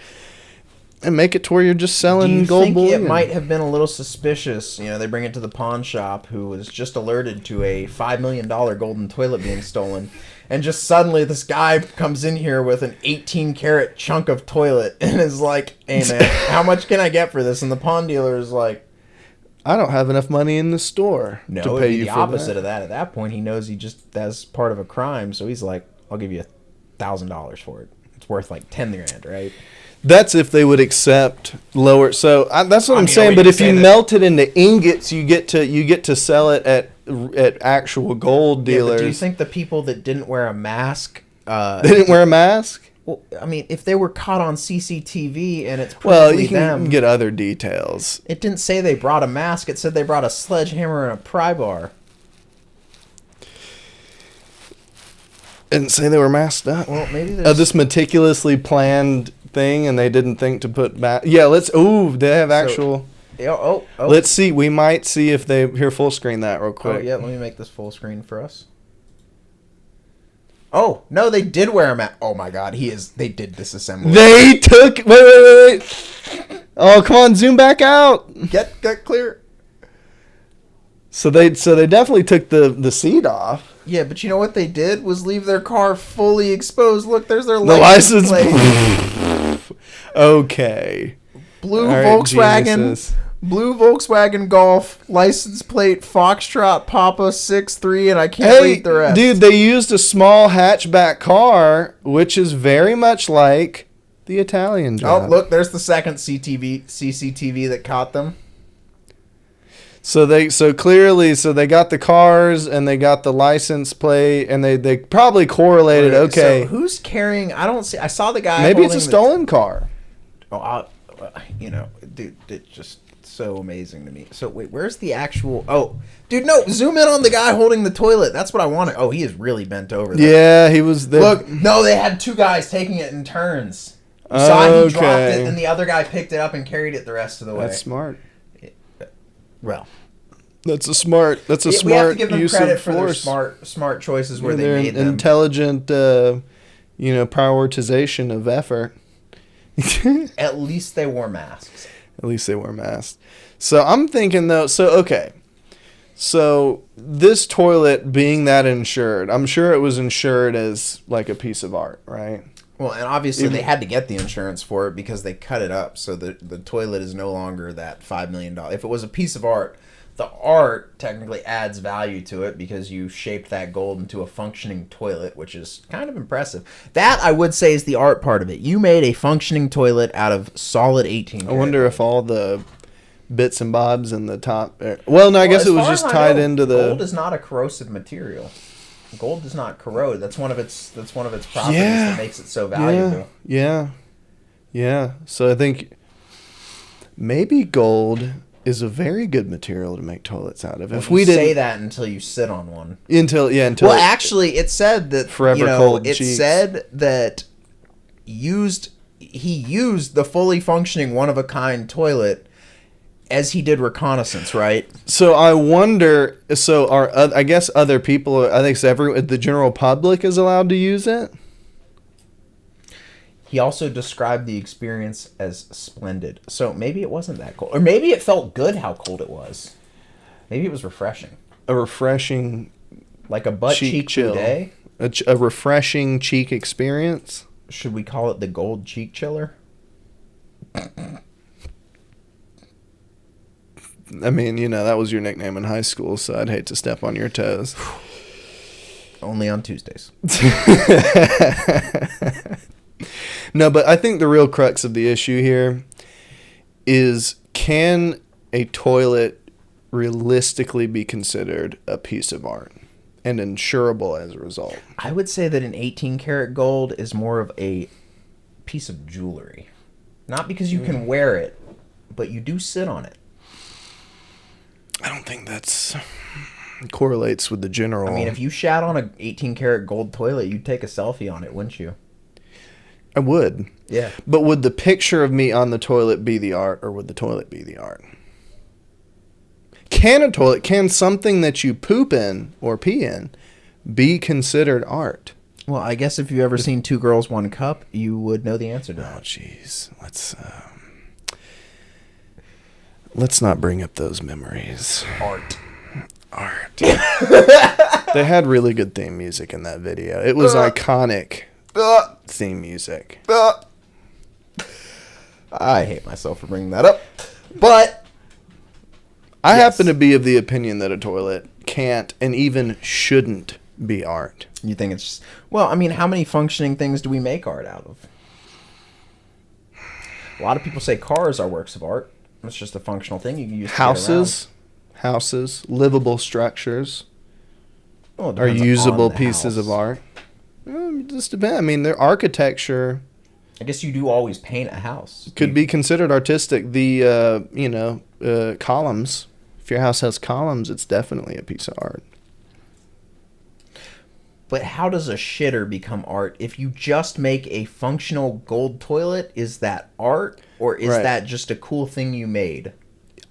and make it to where you're just selling gold bullion. Do you think it might have been a little suspicious? They bring it to the pawn shop, who was just alerted to a $5 million golden toilet being stolen. And just suddenly this guy comes in here with an 18-karat chunk of toilet and is like, hey, man, how much can I get for this? And the pawn dealer is like, I don't have enough money in the store to pay you for that. the opposite of that. At that point, he knows that's part of a crime. So he's like, I'll give you $1,000 for it. It's worth like 10 grand, right? That's if they would accept lower. So that's what I'm saying. But if you melt it into ingots, you get to sell it at actual gold dealers. But do you think the people that didn't wear a mask? They didn't wear a mask? Well, I mean, if they were caught on CCTV and it's probably you can get other details. It didn't say they brought a mask. It said they brought a sledgehammer and a pry bar. It didn't say they were masked up. Well, maybe there's this meticulously planned thing, and they didn't think to put back. Yeah, they have actual. Let's see. We might see if they here full screen that real quick. Oh yeah, let me make this full screen for us. Oh no, they did wear a mask. Oh my God, they did disassemble. They took. Wait. Oh come on, zoom back out. Get clear. So they definitely took the seat off. Yeah, but you know what they did was leave their car fully exposed. Look, there's their license plate. Okay. Blue Volkswagen Golf, license plate Foxtrot Papa 63, and I can't read the rest. Dude, they used a small hatchback car, which is very much like the Italian job. Oh, look, there's the second CCTV that caught them. So they got the cars and they got the license plate and they probably correlated. Okay, so who's carrying? I saw the guy. Maybe it's a stolen car. Oh, dude, it's just so amazing to me. So wait, where's the actual? Oh, dude, no, zoom in on the guy holding the toilet. That's what I wanted. Oh, he is really bent over there. Yeah, he was there. Look, no, they had two guys taking it in turns. You saw he dropped it, and the other guy picked it up and carried it the rest of the way. That's smart. Well, that's a smart we have to give them use credit of for force. their smart choices where they're they made them. Intelligent, prioritization of effort. At least they wore masks. So I'm thinking though. So this toilet being that insured, I'm sure it was insured as like a piece of art, right? Well, and obviously they had to get the insurance for it because they cut it up. So the toilet is no longer that $5 million. If it was a piece of art, the art technically adds value to it because you shaped that gold into a functioning toilet, which is kind of impressive. That, I would say, is the art part of it. You made a functioning toilet out of solid 18 I wonder if all the bits and bobs in the top... Well, no, I guess it was just tied into the... Gold is not a corrosive material. Gold does not corrode. That's one of its properties that makes it so valuable. Yeah. So I think maybe gold is a very good material to make toilets out of. Well, if we didn't say that until you sit on one. Until well, actually, it said that forever cold cheeks. It said that he used the fully functioning one of a kind toilet as he did reconnaissance, right? So I wonder. So I guess other people. I think the general public is allowed to use it. He also described the experience as splendid. So maybe it wasn't that cold. Or maybe it felt good how cold it was. Maybe it was refreshing. A refreshing, like a butt cheek chill. day. A refreshing cheek experience. Should we call it the gold cheek chiller? I mean, that was your nickname in high school, so I'd hate to step on your toes. Only on Tuesdays. No, but I think the real crux of the issue here is, can a toilet realistically be considered a piece of art and insurable as a result? I would say that an 18-karat gold is more of a piece of jewelry. Not because you can wear it, but you do sit on it. I don't think that's correlates with the general. I mean, if you shat on an 18-karat gold toilet, you'd take a selfie on it, wouldn't you? I would. Yeah. But would the picture of me on the toilet be the art, or would the toilet be the art? Can something that you poop in or pee in be considered art? Well, I guess if you've ever seen Two Girls, One Cup, you would know the answer to that. Oh, jeez. Let's not bring up those memories. Art. They had really good theme music in that video. It was iconic theme music. I hate myself for bringing that up. But I happen to be of the opinion that a toilet can't and even shouldn't be art. You think it's just... Well, I mean, how many functioning things do we make art out of? A lot of people say cars are works of art. It's just a functional thing you can use to Houses, livable structures are depends usable on the pieces house. of art. Well, it just depends. I mean, their architecture... I guess you do always paint a house. Could be considered artistic. The, columns. If your house has columns, it's definitely a piece of art. But how does a shitter become art? If you just make a functional gold toilet, is that art? Or is that just a cool thing you made?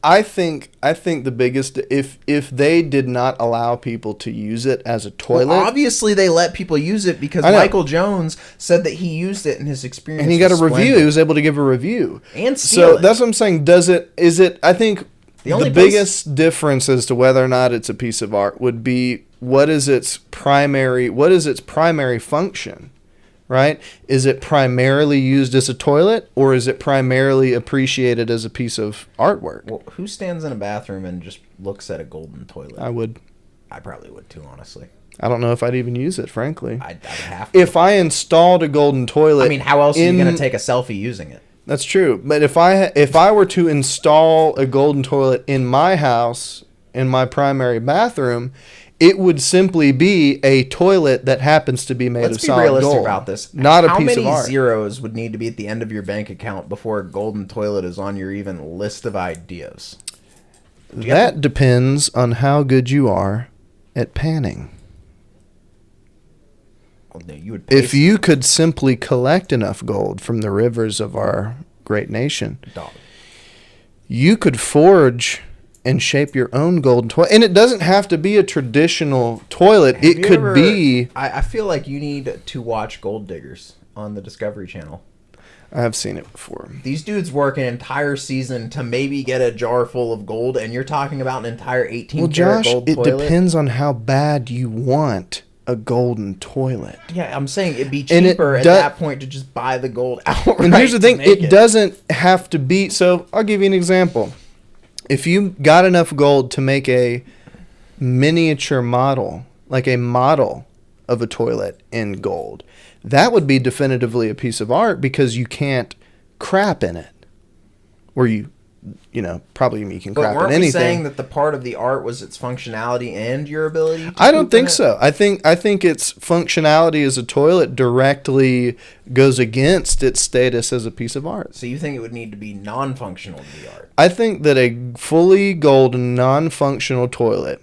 I think the biggest, if they did not allow people to use it as a toilet. Well, obviously they let people use it because Michael Jones said that he used it in his experience. And he got a review. He was able to give a review. And steal it. That's what I'm saying. I think the biggest difference as to whether or not it's a piece of art would be what is its primary function? Right? Is it primarily used as a toilet, or is it primarily appreciated as a piece of artwork? Well, who stands in a bathroom and just looks at a golden toilet? I would. I probably would too, honestly. I don't know if I'd even use it, frankly. I'd have to. If I installed a golden toilet... I mean, how else are you going to take a selfie using it? That's true. But if I were to install a golden toilet in my house, in my primary bathroom... It would simply be a toilet that happens to be made of solid gold. Let's be realistic about this. Not a piece of art. How many zeros would need to be at the end of your bank account before a golden toilet is on your even list of ideas? That depends on how good you are at panning. Well, no, if you could simply collect enough gold from the rivers of our great nation, you could forge... and shape your own golden toilet. And it doesn't have to be a traditional toilet. It could be... I feel like you need to watch Gold Diggers on the Discovery Channel. I have seen it before. These dudes work an entire season to maybe get a jar full of gold, and you're talking about an entire 18-karat gold toilet? It depends on how bad you want a golden toilet. Yeah, I'm saying it'd be cheaper at that point to just buy the gold outright. And here's the thing. It doesn't have to be... So, I'll give you an example. If you got enough gold to make a miniature model, like a model of a toilet in gold, that would be definitively a piece of art because you can't crap in it. Or probably you can crap in anything. But weren't we saying that the part of the art was its functionality and your ability to I don't think so. I think its functionality as a toilet directly goes against its status as a piece of art. So you think it would need to be non-functional to be art? I think that a fully golden, non-functional toilet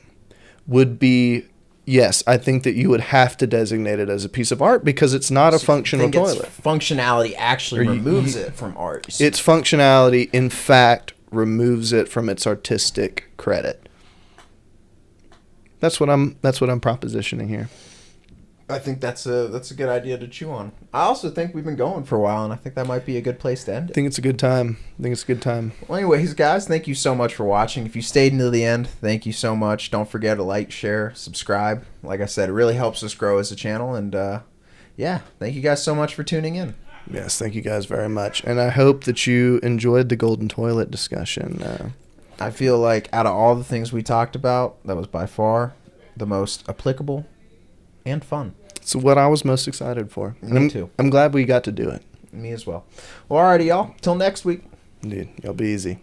would be... Yes, I think that you would have to designate it as a piece of art because it's not a functional toilet. Its functionality actually removes it from art. Its functionality, in fact, removes it from its artistic credit. That's what I'm propositioning here. I think that's a good idea to chew on. I also think we've been going for a while, and I think that might be a good place to end I it. think it's a good time. Well, anyways, guys, thank you so much for watching. If you stayed until the end, thank you so much. Don't forget to like, share, subscribe. Like I said, it really helps us grow as a channel, and yeah, thank you guys so much for tuning in. Yes, thank you guys very much. And I hope that you enjoyed the golden toilet discussion. I feel like out of all the things we talked about, that was by far the most applicable and fun. It's what I was most excited for. Me too. I'm glad we got to do it. Me as well. Well, alrighty, y'all. Till next week. Indeed. Y'all be easy.